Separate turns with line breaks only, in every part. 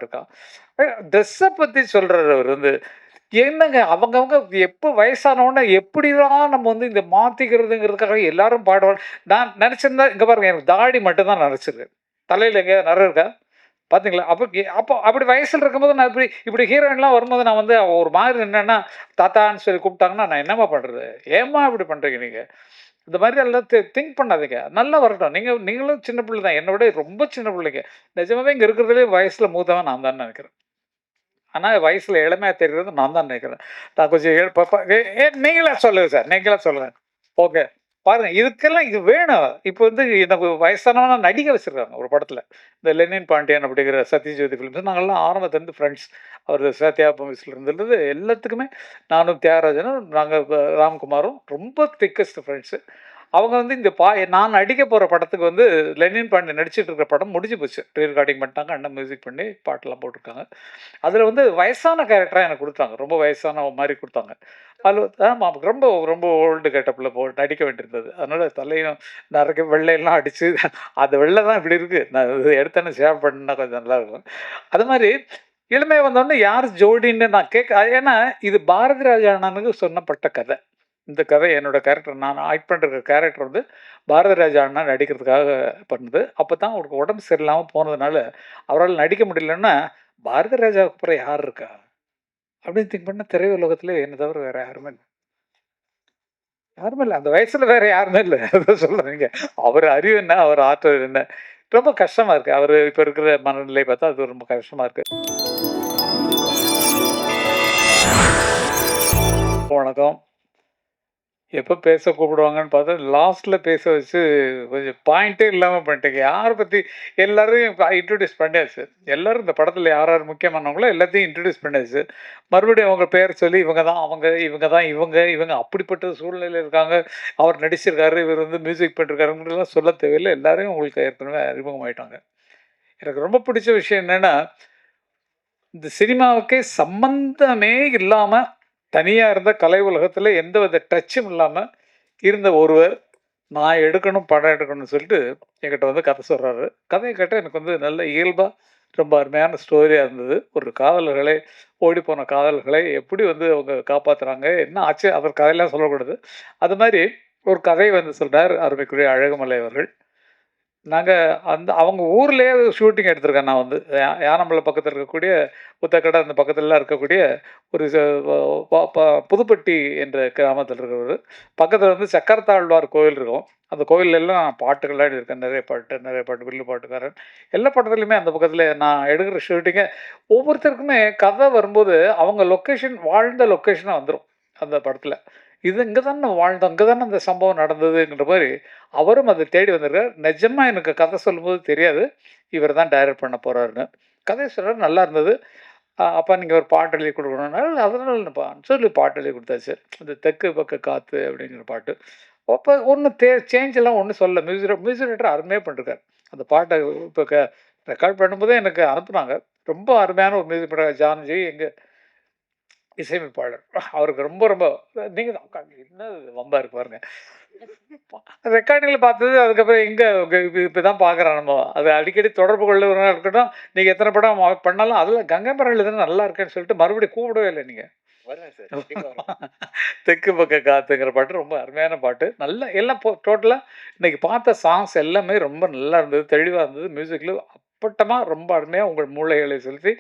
இருக்கான். ட்ரெஸ்ஸ பத்தி சொல்றாரு அவரு வந்து. என்னங்க அவங்கவங்க எப்போ வயசானவுடனே எப்படிலாம் நம்ம வந்து இந்த மாத்திக்கிறதுங்கிறதுக்காக எல்லாரும் பாடுவாங்க. நான் நெனச்சிருந்தா இங்க பாருங்க எனக்கு தாடி மட்டும் தான் நரைச்சிருக்கு. தலையில எங்கேயாவது நரை இருக்கா? பார்த்தீங்களா? அப்போ அப்படி வயசுல இருக்கும்போது நான் இப்படி இப்படி ஹீரோயின்லாம் வரும்போது நான் வந்து ஒரு மாதிரி நின்னேன்னா, தாத்தான்னு சொல்லி கூப்பிட்டாங்கன்னா, நான் என்னம்மா பண்றது? ஏம்மா இப்படி பண்றீங்க நீங்க? இந்த மாதிரி எல்லாம் திங்க் பண்ணாதீங்க. நல்லா வரட்டும். நீங்களும் சின்ன பிள்ளை தான். என்ன விட ரொம்ப சின்ன பிள்ளைங்க. நிஜமாவே இங்க இருக்கிறதுலயே வயசுல மூத்தவன் நான் தான்னு நெனைக்கிறேன். ஆனா வயசுல இளமையா தெரிறது நான் தான் நெனைக்கிறேன். நான் கொஞ்சம் ஏ ப ப ஏ ஏ நீங்களே சொல்லுங்க சார். நீங்களே சொல்லுங்க. ஓகே. பாருங்க இதுக்கெல்லாம் இது வேணும். இப்ப வந்து எனக்கு வயசானவன நடிக்க வச்சிருக்காங்க ஒரு படத்துல. இந்த லெனின் பாண்டியன் அப்படிங்கிற சத்யஜோதி ஃபிலிம்ஸ் நாங்கலாம் ஆரம்பத்துலருந்து ஃப்ரெண்ட்ஸ். அவரு சத்யா மூவிஸ்ல இருந்தது எல்லாத்துக்குமே நானும் தியாகராஜனும் நாங்க ராம்குமாரும் ரொம்ப திக்கஸ்ட் ஃப்ரெண்ட்ஸ். அவங்க வந்து இந்த நான் நடிக்க போற படத்துக்கு வந்து லெனின் பாண்டியன் நடிச்சிட்டு இருக்கிற படம் முடிஞ்சு போச்சு. ரீ ரெக்கார்டிங் பண்ணிட்டாங்க. அண்ணன் மியூசிக் பண்ணி பாட்டெல்லாம் போட்டுருக்காங்க. அதில வந்து வயசான கேரக்டரா எனக்கு குடுத்தாங்க. ரொம்ப வயசானவ மாரி குடுத்தாங்க. அதில ஆமா ரொம்ப ரொம்ப ஓல்டு கெட்டப்ல நடிக்க வேண்டியிருந்தது. அதனால தலையும் நரைக்க வெள்ளையெல்லாம் அடிச்சு அது வெள்ள தான் இப்படி இருக்கு. நான் எடுத்தோனே ஷேவ் பண்ணா கொஞ்சம் நல்லாருக்கும். அது மாரி இளமை வந்தோனே யார் ஜோடின்னு நான் ஏன்னா இது பாரதி ராஜா அண்ணனுக்கு சொன்னப்பட்ட கதை. இந்த கதை என்னோட கேரக்டர் நான் ஆக்ட் பண்ற கேரக்டர் வந்து பாரதி ராஜா அண்ணா நடிக்கிறதுக்காக பண்ணது. அப்பதான் அவருக்கு உடம்பு சரியில்லாம போனதுனால, அவரால நடிக்க முடியலன்னா, பாரதி ராஜாவுக்கு அப்புறம் யார் இருக்கா? அப்படின்னு திங்க் பண்ணா திரையுலகத்திலே என்ன தவிர வேற யாருமே இல்ல. யாருமே இல்ல. அந்த வயசுல வேற யாருமே இல்ல. அதான் சொல்றேங்க. அவர் அறிவு என்ன? அவர் ஆற்றல் என்ன? ரொம்ப கஷ்டமா இருக்கு. அவரு இப்ப இருக்கிற மனநிலை பார்த்தா அது ரொம்ப கஷ்டமா இருக்கு. வணக்கம். எப்ப பேச கூப்பிடுவாங்கன்னு பார்த்தா, லாஸ்ட்ல பேச வச்சு கொஞ்சம் பாயிண்ட்டே இல்லாம பண்ணிட்டீங்க. யார பத்தி எல்லாரையும் இன்ட்ரோடியூஸ் பண்ணியாச்சு. எல்லாரும் இந்த படத்துல யார் யார் முக்கியமானவங்களோ எல்லாத்தையும் இன்ட்ரோடியூஸ் பண்ணியாச்சு. மறுபடியும் அவங்க பேர் சொல்லி இவங்க தான் அவங்க, இவங்க தான் இவங்க, இவங்க அப்படிப்பட்ட சூழ்நிலையில இருக்காங்க. அவர் நடிச்சிருக்காரு, இவர் வந்து மியூசிக் பண்ணிருக்காருங்கிறதெல்லாம் சொல்ல தேவையில்ல. எல்லாரையும் உங்களுக்கு ஏற்கனவே அறிமுகமாயிட்டாங்க. எனக்கு ரொம்ப பிடிச்ச விஷயம் என்னன்னா, இந்த சினிமாவுக்கே சம்பந்தமே இல்லாம, தனியா இருந்த கலை உலகத்துல எந்தவித டச்சும் இல்லாம இருந்த ஒருவர், நான் எடுக்கணும், படம் எடுக்கணும்னு சொல்லிட்டு என்கிட்ட வந்து கதை சொல்றாரு. கதைய கேட்டா எனக்கு வந்து நல்ல இயல்பா, ரொம்ப அருமையான ஸ்டோரியா இருந்தது. ஒரு காதலர்களை ஓடிப்போன காதலர்களை எப்படி வந்து அவங்க காப்பாத்துறாங்க, என்ன ஆச்சு? அவர் கதையெல்லாம் சொல்லக்கூடாது. அது மாரி ஒரு கதை வந்து சொல்றார் அருமைக்குரிய அழகுமலை அவர்கள். நாங்க அவங்க ஊர்லயே ஷூட்டிங் எடுத்திருக்கேன் நான் வந்து. யானமலை பக்கத்துல இருக்கக்கூடிய புத்தக்கடை அந்த பக்கத்துலலாம் இருக்கக்கூடிய ஒரு ச வ ப ப புதுப்பட்டி என்ற கிராமத்தில இருக்கிறவரு. பக்கத்துல வந்து சக்கரத்தாழ்வார் கோயில் இருக்கும். அந்த கோயில்லலாம் நான் பாட்டுகள்லாம் எழுதியிருக்கேன். நெறைய பாட்டு, வில்லு பாட்டுக்காரன். எல்லா படத்துலயுமே அந்த பக்கத்துல நான் எடுக்கிற ஷூட்டிங்க ஒவ்வொருத்தருக்குமே கதை வரும்போது, அவங்க லொக்கேஷன் வாழ்ந்த லொக்கேஷனா வந்துரும். அந்த படத்துல. இது இங்க தான வாழ்ந்தோம். இங்க தான இந்த சம்பவம் நடந்ததுங்கிற மாரி அவரும் அத தேடி வந்திருக்காரு. நிஜமா எனக்கு கதை சொல்லும்போது தெரியாது. இவர் தான் டைரக்ட் பண்ண போறாருன்னு. கதை சொல்றாரு நல்லா இருந்தது. அப்பா நீங்க ஒரு பாட்டு எழுதி குடுக்கணும்னாரு. அதனால சொல்லி பாட்டு எழுதி குடுத்தாச்சு. இந்த தெற்கு பக்க காத்து அப்படிங்கிற பாட்டு. அப்ப ஒண்ணும் சேஞ்ச் எல்லாம் ஒண்ணும் சொல்லல. மியூசிக் டைரக்டர் அருமையா பண்ணிருக்காரு. அந்த பாட்ட இப்ப ரெக்கார்ட் பண்ணும்போதே எனக்கு அனுப்புனாங்க. ரொம்ப அருமையான ஒரு மியூசிக் டைரக்டர் ஜான்ஜி எங்க இசையமைப்பாளர். அவருக்கு ரொம்ப ரொம்ப நீங்க தான் என்ன வம்பா இருக்கு பாருங்க. ரெக்கார்டிங்ல பார்த்தது அதுக்கப்புறம் எங்க இப்பதான் பார்க்குறோம் நம்ம. அது அடிக்கடி தொடர்பு கொள்ளுறவரா இருக்கட்டும், நீங்க எத்தன படம் பண்ணாலும் அதில கங்கை மரம் எழுதுனா நல்லா இருக்கேன்னு சொல்லிட்டு மறுபடியும் கூப்பிடவே இல்ல நீங்க.
வரேன் சார். கண்டிப்பா வரேன்.
தெற்கு பக்க காத்துங்கிற பாட்டு ரொம்ப அருமையான பாட்டு. நல்ல எல்லாம் டோட்டலா இன்னைக்கு பார்த்த சாங்ஸ் எல்லாமே ரொம்ப நல்லா இருந்தது. தெளிவா இருந்தது. மியூசிக்ல அப்பட்டமா ரொம்ப அருமையா உங்கள் மூளைகளை செலுத்தி,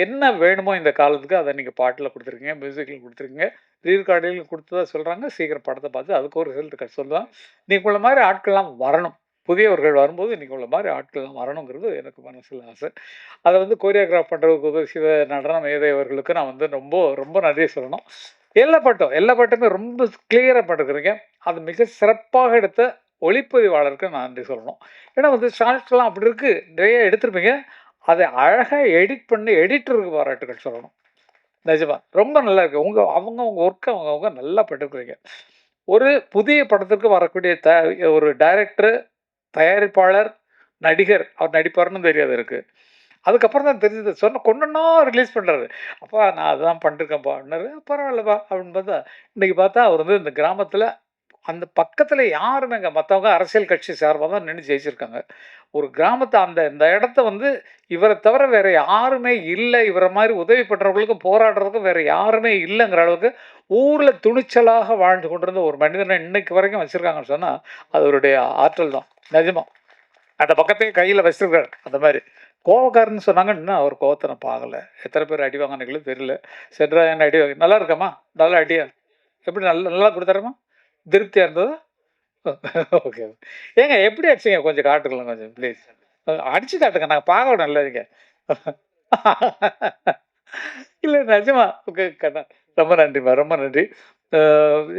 என்ன வேணுமோ இந்த காலத்துக்கு அத நீங்க பாட்டுல குடுத்துருக்கீங்க. மியூசிக்ல குடுத்துருக்கீங்க. ரீ ரெக்கார்டிங்ல குடுத்ததா சொல்றாங்க. சீக்கிரம் படத்த பார்த்து அதுக்கு ஒரு ரிசல்ட் சொல்லுவேன். நீங்க உங்கள மாரி ஆட்கள்லாம் வரணும். புதியவர்கள் வரும்போது நீங்க உங்கள மாரி ஆட்கள்லாம் வரணுங்கிறது எனக்கு மனசுல ஆசை. அத வந்து கோரியோகிராஃப் பண்றதுக்கு உதவி நடன மேதை அவர்களுக்கு நான் வந்து ரொம்ப ரொம்ப நன்றி சொல்லணும். எல்லா பாட்டுமே ரொம்ப கிளியரா பண்ணிருக்கிறீங்க. அது மிக சிறப்பாக எடுத்த ஒளிப்பதிவாளருக்கு நான் நன்றி சொல்லணும். ஏன்னா வந்து ஷார்ட்ஸ்லாம் அப்படி இருக்கு. நிறைய எடுத்திருப்பீங்க. அத அழகா எடிட் பண்ணி எடிட்டருக்கு பாராட்டுகள் சொல்லணும். நிஜமா. ரொம்ப நல்லா இருக்கு. உங்க ஒர்க்க அவங்கவங்க நல்லா பண்ணிருக்கிறீங்க. ஒரு புதிய படத்திற்கு வரக்கூடிய ஒரு டைரக்டர், தயாரிப்பாளர், நடிகர் அவர் நடிப்பாருன்னு தெரியாது எனக்கு. அதுக்கப்புறம் தான் தெரிஞ்சது. கொன்னன்னா ரிலீஸ் பண்றாரு. "அப்பா நான் அதான் பண்ணிருக்கேன்ப்பா" அப்படின்னாரு. "பரவாயில்லப்பா" அப்படின்னு பார்த்தா, இன்னைக்கு பார்த்தா அவர் வந்து இந்த கிராமத்தில அந்த பக்கத்தில யாருமேங்க மத்தவங்க அரசியல் கட்சி சார்பா தான் நின்னு ஜெயிச்சிருக்காங்க. ஒரு கிராமத்தை இந்த இடத்த வந்து இவரை தவிர வேற யாருமே இல்லை, இவரை மாதிரி உதவி பண்ணுறவங்களுக்கும் போராடுறதுக்கும் வேற யாருமே இல்லைங்கிற அளவுக்கு ஊரில் துணிச்சலாக வாழ்ந்து கொண்டிருந்த ஒரு மனிதனை இன்னைக்கு வரைக்கும் வச்சுருக்காங்கன்னு சொன்னால் அது அவருடைய ஆற்றல் தான். நிஜமா அந்த பக்கத்தையே கையில் வச்சிருக்காரு. அந்த மாதிரி கோவக்காரன்னு சொன்னாங்கன்னா அவர் கோவத்தை நான் பார்க்கல. எத்தனை பேர் அடி வாங்கினீங்களும் தெரியல. சென்றா என்ன அடி வாங்கி நல்லா இருக்காம்மா, நல்லா அடியா, எப்படி நல்லா நல்லா கொடுத்தாரம்மா, திருப்தியாக இருந்ததா? ஓகே. ஏங்க எப்படி அடிச்சீங்க கொஞ்சம் காட்டுக்கலாம் கொஞ்சம் ப்ளீஸ். அடிச்சு காட்டுங்க, நாங்கள் பார்க்கணும் இல்லை நீங்கள். இல்லை நிஜமா. ஓகே கண்ணா, ரொம்ப நன்றிம்மா, ரொம்ப நன்றி.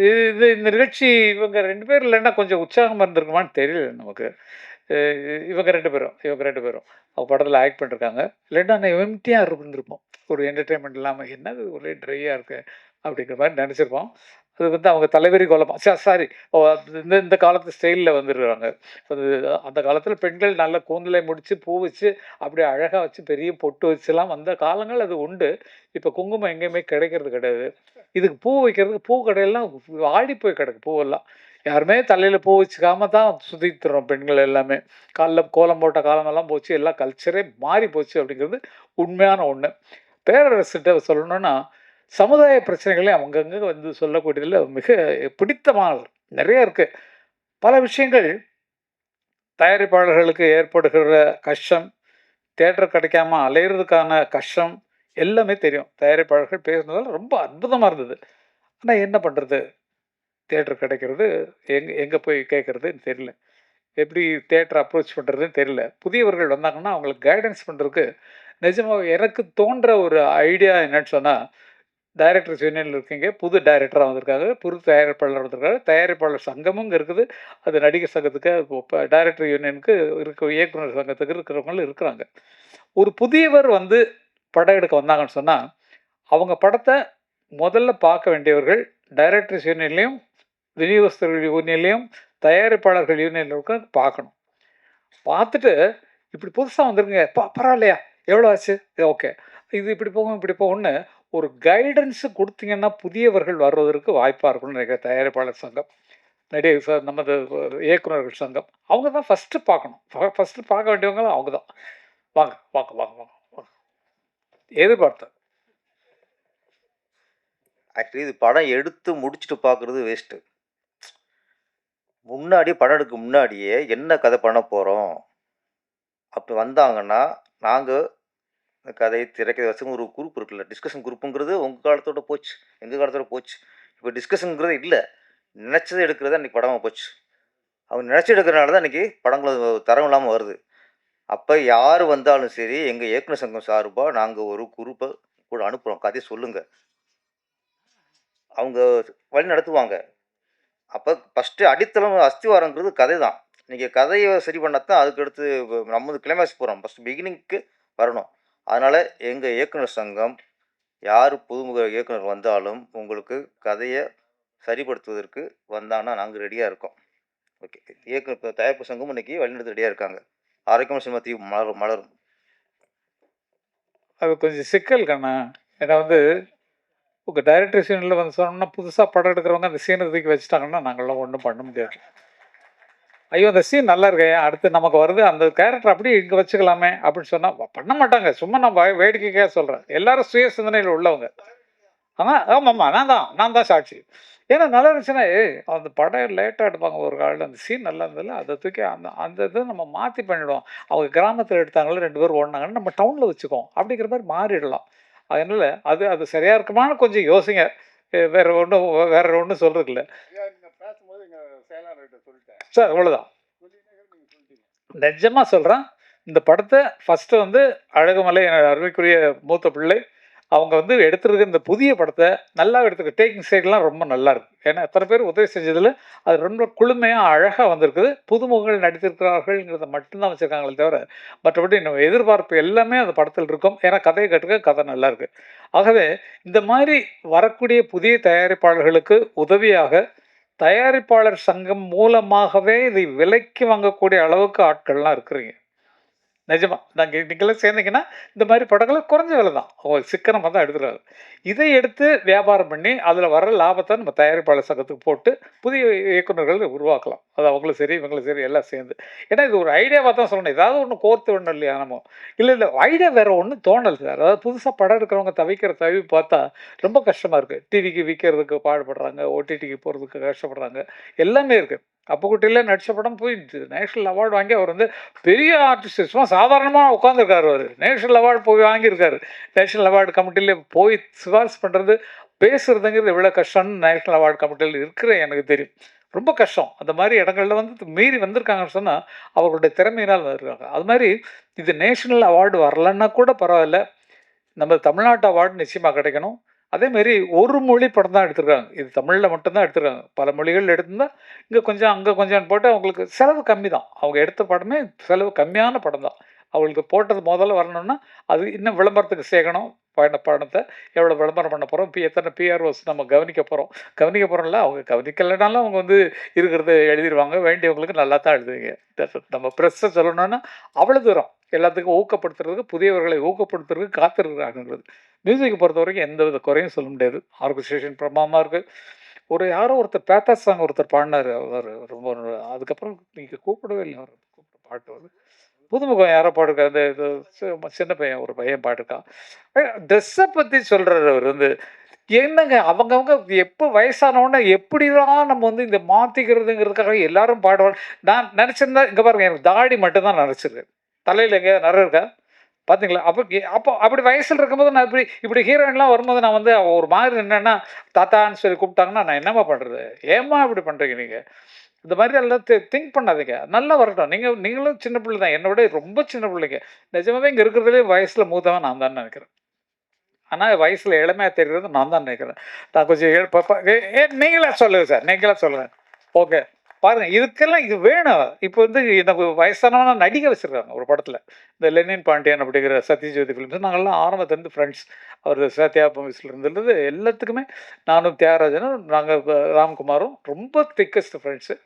இது இந்த நிகழ்ச்சி இவங்க 2 பேர் இல்லைன்னா கொஞ்சம் உற்சாகமாக இருந்திருக்குமான்னு தெரியல நமக்கு. இவங்க 2 பேரும் அவங்க படத்தில் ஆக்ட் பண்ணிருக்காங்க. இல்லைன்னா நான் எம்டியாக இருந்திருப்போம். ஒரு என்டர்டெயின்மெண்ட் இல்லாமல் என்னது ஒரே ட்ரையாக இருக்கு அப்படிங்கிற மாதிரி நினச்சிருப்போம். அது வந்து அவங்க தலைவரி கோலமா சாரி இந்த காலத்து ஸ்டைலில் வந்துடுறாங்க. அது அந்த காலத்தில் பெண்கள் நல்ல கூந்தலை முடித்து பூ வச்சு அப்படியே அழகாக வச்சு பெரிய பொட்டு வச்சுலாம் வந்த காலங்கள் அது உண்டு. இப்போ குங்குமம் எங்கேயுமே கிடைக்கிறது கிடையாது. இதுக்கு பூ வைக்கிறதுக்கு பூ கடையெல்லாம் ஆடி போய் கிடக்கு பூவெல்லாம். யாருமே தலையில் பூ வச்சுக்காம தான் சுற்றிட்டுறோம் பெண்கள் எல்லாமே. காலைல கோலம் போட்ட காலமெல்லாம் போச்சு, எல்லாம் கல்ச்சரே மாறி போச்சு அப்படிங்கிறது உண்மையான ஒன்று. பேரரசுகிட்ட சொல்லணும்னா சமுதாய பிரச்சனைகளை அங்கங்கே வந்து சொல்லக்கூடியதில் மிக பிடித்தமானது நிறைய இருக்குது. பல விஷயங்கள் தயாரிப்பாளர்களுக்கு ஏற்படுகிற கஷ்டம், தேட்டர் கிடைக்காம அலையிறதுக்கான கஷ்டம் எல்லாமே தெரியும். தயாரிப்பாளர்கள் பேசுனதால் ரொம்ப அற்புதமாக இருந்தது. ஆனால் என்ன பண்ணுறது, தேட்டர் கிடைக்கிறது எங்கே போய் கேட்குறதுன்னு தெரியல. எப்படி தேட்டர் அப்ரோச் பண்ணுறதுன்னு தெரியல. புதியவர்கள் வந்தாங்கன்னா அவங்களுக்கு கைடன்ஸ் பண்ணுறதுக்கு நிஜமாக எனக்கு தோன்ற ஒரு ஐடியா என்னன்னு சொன்னால், டைரக்டர்ஸ் யூனியனில் இருக்கீங்க, புது டைரக்டராக வந்திருக்காங்க, புது தயாரிப்பாளர் வந்திருக்காங்க, தயாரிப்பாளர் சங்கமும் இங்கே இருக்குது. அது நடிகர் சங்கத்துக்கு, இப்போ டைரக்டர் யூனியனுக்கு இருக்க, இயக்குனர் சங்கத்துக்கு இருக்கிறவங்களும் இருக்கிறாங்க. ஒரு புதியவர் வந்து படம் எடுக்க வந்தாங்கன்னு சொன்னால் அவங்க படத்தை முதல்ல பார்க்க வேண்டியவர்கள் டைரக்டர்ஸ் யூனியன்லேயும் விநியோகஸ்தர்கள் யூனியன்லேயும் தயாரிப்பாளர்கள் யூனியனில் பார்க்கணும். பார்த்துட்டு இப்படி புதுசாக வந்துருங்க, பரவாயில்லையா, எவ்வளோ ஆச்சு, ஓகே, இது இப்படி போகும் இப்படி போகும்னு ஒரு கைடன்ஸு கொடுத்தீங்கன்னா புதியவர்கள் வர்றதற்கு வாய்ப்பாக இருக்கும்னு நினைக்கிறேன். தயாரிப்பாளர் சங்கம், நடிகர் நமது இயக்குநர்கள் சங்கம், அவங்க தான் ஃபஸ்ட்டு பார்க்கணும். ஃபஸ்ட்டு பார்க்க வேண்டியவங்க அவங்க தான். வாங்க வாங்க வாங்க வாங்க வாங்க. எதிர்பார்த்தேன்.
ஆக்சுவலி இது படம் எடுத்து முடிச்சுட்டு பார்க்குறது வேஸ்ட்டு. முன்னாடி படம் எடுக்க முன்னாடியே என்ன கதை பண்ண போகிறோம் அப்படி வந்தாங்கன்னா, நாங்கள் இந்த கதை திரைக்கதை வச்சு ஒரு குரூப் இருக்குல்ல, டிஸ்கஷன் குரூப்புங்கிறது உங்கள் காலத்தோட போச்சு, எங்கள் காலத்தோட போச்சு. இப்போ டிஸ்கஷனுங்கிறது இல்லை, நினச்சதை எடுக்கிறது அன்றைக்கி படமாக போச்சு. அவங்க நினச்சி எடுக்கிறனால தான் இன்றைக்கி படங்கள் தரம் இல்லாமல் வருது. அப்போ யார் வந்தாலும் சரி, எங்கள் இயக்குனர் சங்கம் சார்பாக நாங்கள் ஒரு குரூப்பை கூட அனுப்புகிறோம். கதையை சொல்லுங்கள், அவங்க வழி நடத்துவாங்க. அப்போ ஃபஸ்ட்டு அடித்தளம் அஸ்திவாரங்கிறது கதை தான். நீங்கள் கதையை சரி பண்ணால் தான் அதுக்கடுத்து நம்ம கிளைமேக்ஸ் போகிறோம். ஃபஸ்ட்டு பிகினிங்க்கு வரணும். அதனால் எங்கள் இயக்குனர் சங்கம் யார் புதுமுக இயக்குனர் வந்தாலும் உங்களுக்கு கதையை சரிப்படுத்துவதற்கு வந்தாங்கன்னா நாங்கள் ரெடியாக இருக்கோம். ஓகே, இயக்குனர் தயாரிப்பு சங்கம் இன்றைக்கி வழிநடத்த ரெடியாக இருக்காங்க. ஆரோக்கியமான சினிமா தீ மலரும்.
அது கொஞ்சம் சிக்கல் கண்ணா. ஏன்னா வந்து உங்கள் டைரக்டர் சீனில் வந்து சொன்னோம்னா புதுசாக படம் எடுக்கிறவங்க அந்த சீனை தூக்கி வச்சுட்டாங்கன்னா நாங்கள்லாம் ஒன்றும் பண்ண முடியாது. ஐயோ அந்த சீன் நல்லா இருக்கேன், அடுத்து நமக்கு வருது, அந்த கேரக்டர் அப்படியே இங்கே வச்சுக்கலாமே அப்படின்னு சொன்னால் பண்ண மாட்டாங்க. சும்மா நான் வேடிக்கைக்காக சொல்கிறேன். எல்லாரும் சுய சிந்தனையில் உள்ளவங்க. ஆனால் ஆமாம்மா, நான் தான் சாட்சி. ஏன்னா நல்லா இருந்துச்சுன்னா அந்த படம் லேட்டாக எடுப்பாங்க ஒரு காலையில், அந்த சீன் நல்லா இருந்ததில்ல, அதை தூக்கி அந்த இதை நம்ம மாற்றி பண்ணிவிடுவோம். அவங்க கிராமத்தில் எடுத்தாங்களும் 2 பேர் ஓடினாங்கன்னு நம்ம டவுனில் வச்சுக்கோம் அப்படிங்கிற மாதிரி மாறிடலாம். அதனால் அது சரியாக இருக்குமான்னு கொஞ்சம் யோசிங்க. வேற ஒன்றும் சொல்கிறதுக்கு இல்லை சார், அவ்வளோதான். நிஜமாக சொல்கிறேன், இந்த படத்தை ஃபஸ்ட்டு வந்து அழகுமலை அருமைக்குரிய மூத்த பிள்ளை அவங்க வந்து எடுத்துருக்க இந்த புதிய படத்தை நல்லா எடுத்துக்க. டேக்கிங் சைட்லாம் ரொம்ப நல்லா இருக்குது. ஏன்னா எத்தனை பேர் உதவி செஞ்சதில் அது ரொம்ப குளுமையாக அழகாக வந்திருக்குது. புதுமுகங்கள் நடித்திருக்கிறார்கள்ங்கிறத மட்டும்தான் வச்சுருக்காங்களே தவிர மற்றபடி நம்ம எதிர்பார்ப்பு எல்லாமே அந்த படத்தில் இருக்கும். ஏன்னா கதையை கட்டுக்க கதை நல்லா இருக்குது. ஆகவே இந்த மாதிரி வரக்கூடிய புதிய தயாரிப்பாளர்களுக்கு உதவியாக தயாரிப்பாளர் சங்கம் மூலமாகவே இதை விலைக்கு வாங்கக்கூடிய அளவுக்கு ஆட்கள்லாம் இருக்கிறீங்க. நிஜமா. நீங்கலாம் சேர்ந்தீங்கன்னா, இந்த மாரி படங்கள குறைஞ்ச விலை தான். சிக்கனமா தான் எடுத்துருக்காங்க. இதை எடுத்து வியாபாரம் பண்ணி, அதில வர்ற லாபத்த நம்ம தயாரிப்பாளர் சங்கத்துக்கு போட்டு, புதிய இயக்குனர்கள் உருவாக்கலாம். அது அவங்களும் சரி, இவங்களும் சரி எல்லாம் சேர்ந்து. ஏன்னா இது ஒரு ஐடியாவா தான் சொல்லணும். ஏதாவது ஒண்ணு கோர்த்து விடணும் இல்லையா நம்ம? இல்ல ஐடியா வேற ஒண்ணும் தோணல சார். அதாவது புதுசா படம் எடுக்கிறவங்க தவிக்கிற தவிப்பு பார்த்தா, ரொம்ப கஷ்டமா இருக்கு. டிவிக்கு விக்கிறதுக்கு பாடுபடுறாங்க, ஓடிடிக்கு போறதுக்கு கஷ்டப்படுறாங்க. எல்லாமே இருக்கு. அப்புக்குட்டியில நடிச்ச படம் போய் நேஷனல் அவார்ட் வாங்கி அவர் வந்து பெரிய ஆர்டிஸ்ட். சும்மா சாதாரணமா உட்காந்துருக்காரு அவரு. நேஷனல் அவார்டு போய் வாங்கியிருக்காரு. நேஷனல் அவார்டு கமிட்டில போய் சிபாரிசு பண்றது, பேசுறதுங்கிறது எவ்வளோ கஷ்டம்னு நேஷனல் அவார்டு கமிட்டில இருக்கிற எனக்கு தெரியும். ரொம்ப கஷ்டம். அந்த மாரி இடங்கள்ல வந்து மீறி வந்திருக்காங்கன்னு சொன்னா, அவர்களுடைய திறமையினால் வந்திருக்காங்க. அது மாரி இது நேஷனல் அவார்டு வரலன்னா கூட பரவாயில்ல. நம்ம தமிழ்நாட்டு அவார்டு நிச்சயமா கிடைக்கணும். அதேமாரி ஒரு மொழி படம் தான் எடுத்திருக்காங்க. இது தமிழ்ல மட்டும் தான் எடுத்திருக்காங்க. பல மொழிகள் எடுத்திருந்தா, இங்க கொஞ்சம், அங்க கொஞ்சம்னு போட்டு அவங்களுக்கு செலவு கம்மி தான். அவங்க எடுத்த படமே செலவு கம்மியான படம் தான். அவங்களுக்கு போட்டது முதல்ல வரணும்னா, அது இன்னும் விளம்பரத்துக்கு சேர்க்கணும். பணத்த எவ்வளோ விளம்பரம் பண்ண போறோம், எத்தனை பிஆர்ஓஸ் நம்ம கவனிக்க போறோம். கவனிக்க போறோம்ல, அவங்க கவனிக்கலனாலும் அவங்க வந்து இருக்கிறத எழுதிருவாங்க. வேண்டியவங்களுக்கு நல்லா தான் எழுதுவீங்க. நம்ம பிரஸ்ஸ சொல்லணும்னா, அவ்வளோ தூரம் எல்லாத்துக்கும் ஊக்கப்படுத்துறதுக்கு, புதியவர்களை ஊக்கப்படுத்துறதுக்கு காத்திருக்கிறாங்கங்கிறது. மியூசிக் பொறுத்தவரைக்கும் எந்தவித குறையும் சொல்ல முடியாது. ஆர்கஸ்ட்ரேஷன் பிரமாதமா இருக்கு. யாரோ ஒருத்தர் பேத்தாஸ் சாங் ஒருத்தர் பாடுனாரு. அவரு ரொம்ப அதுக்கப்புறம் நீங்க கூப்பிடவே இல்ல அவர. பாட்டு வருது. புதுமுகம் யாரோ பாடிருக்காரு. அந்த இது சின்ன பையன் ஒரு பையன் பாடிருக்கான். ட்ரெஸ்ஸ பத்தி சொல்றாரு அவரு வந்து. என்னங்க அவங்கவங்க எப்போ வயசானவுடனே எப்படிலாம் நம்ம வந்து இந்த மாத்திக்கிறதுங்கிறதுக்காக எல்லாரும் பாடுவாங்க. நான் நெனச்சிருந்தா இங்க பாருங்க எனக்கு தாடி மட்டும் தான் நரைச்சிருக்கு. தலையில எங்கேயாவது நரை இருக்கா? பார்த்தீங்களா? அப்போ அப்படி வயசுல இருக்கும்போது நான் இப்படி இப்படி ஹீரோயின்லாம் வரும்போது நான் வந்து ஒரு மாதிரி நின்னேன்னா, தாத்தான்னு சொல்லி கூப்பிட்டாங்கன்னா, நான் என்னம்மா பண்றது? ஏம்மா இப்படி பண்றீங்க நீங்க? இந்த மாதிரி எல்லாம் திங்க் பண்ணாதீங்க. நல்லா வரட்டும். நீங்களும் சின்ன பிள்ளை தான். என்ன விட ரொம்ப சின்ன பிள்ளைங்க. நிஜமாவே இங்க இருக்கிறதுலயே வயசுல மூத்தவன் நான் தான்னு நெனைக்கிறேன். ஆனா வயசுல இளமையா தெரிறது நான் தான் நெனைக்கிறேன். நான் கொஞ்சம் நீங்களே சொல்லுங்க சார். நீங்களே சொல்லுங்க. ஓகே. பாருங்க இதுக்கெல்லாம் இது வேணும். இப்போ வந்து எனக்கு வயசானவன நடிக்க வச்சிருக்காங்க ஒரு படத்துல. இந்த லெனின் பாண்டியன் அப்படிங்கிற சத்யஜோதி ஃபிலிம்ஸ் நாங்கலாம் ஆரம்பத்துலேருந்து ஃப்ரெண்ட்ஸ். அவரு சத்யா மூவிஸ்ல இருந்தது எல்லாத்துக்குமே நானும் தியாகராஜனும் நாங்க ராம்குமாரும் ரொம்ப திக்கஸ்ட் ஃப்ரெண்ட்ஸு.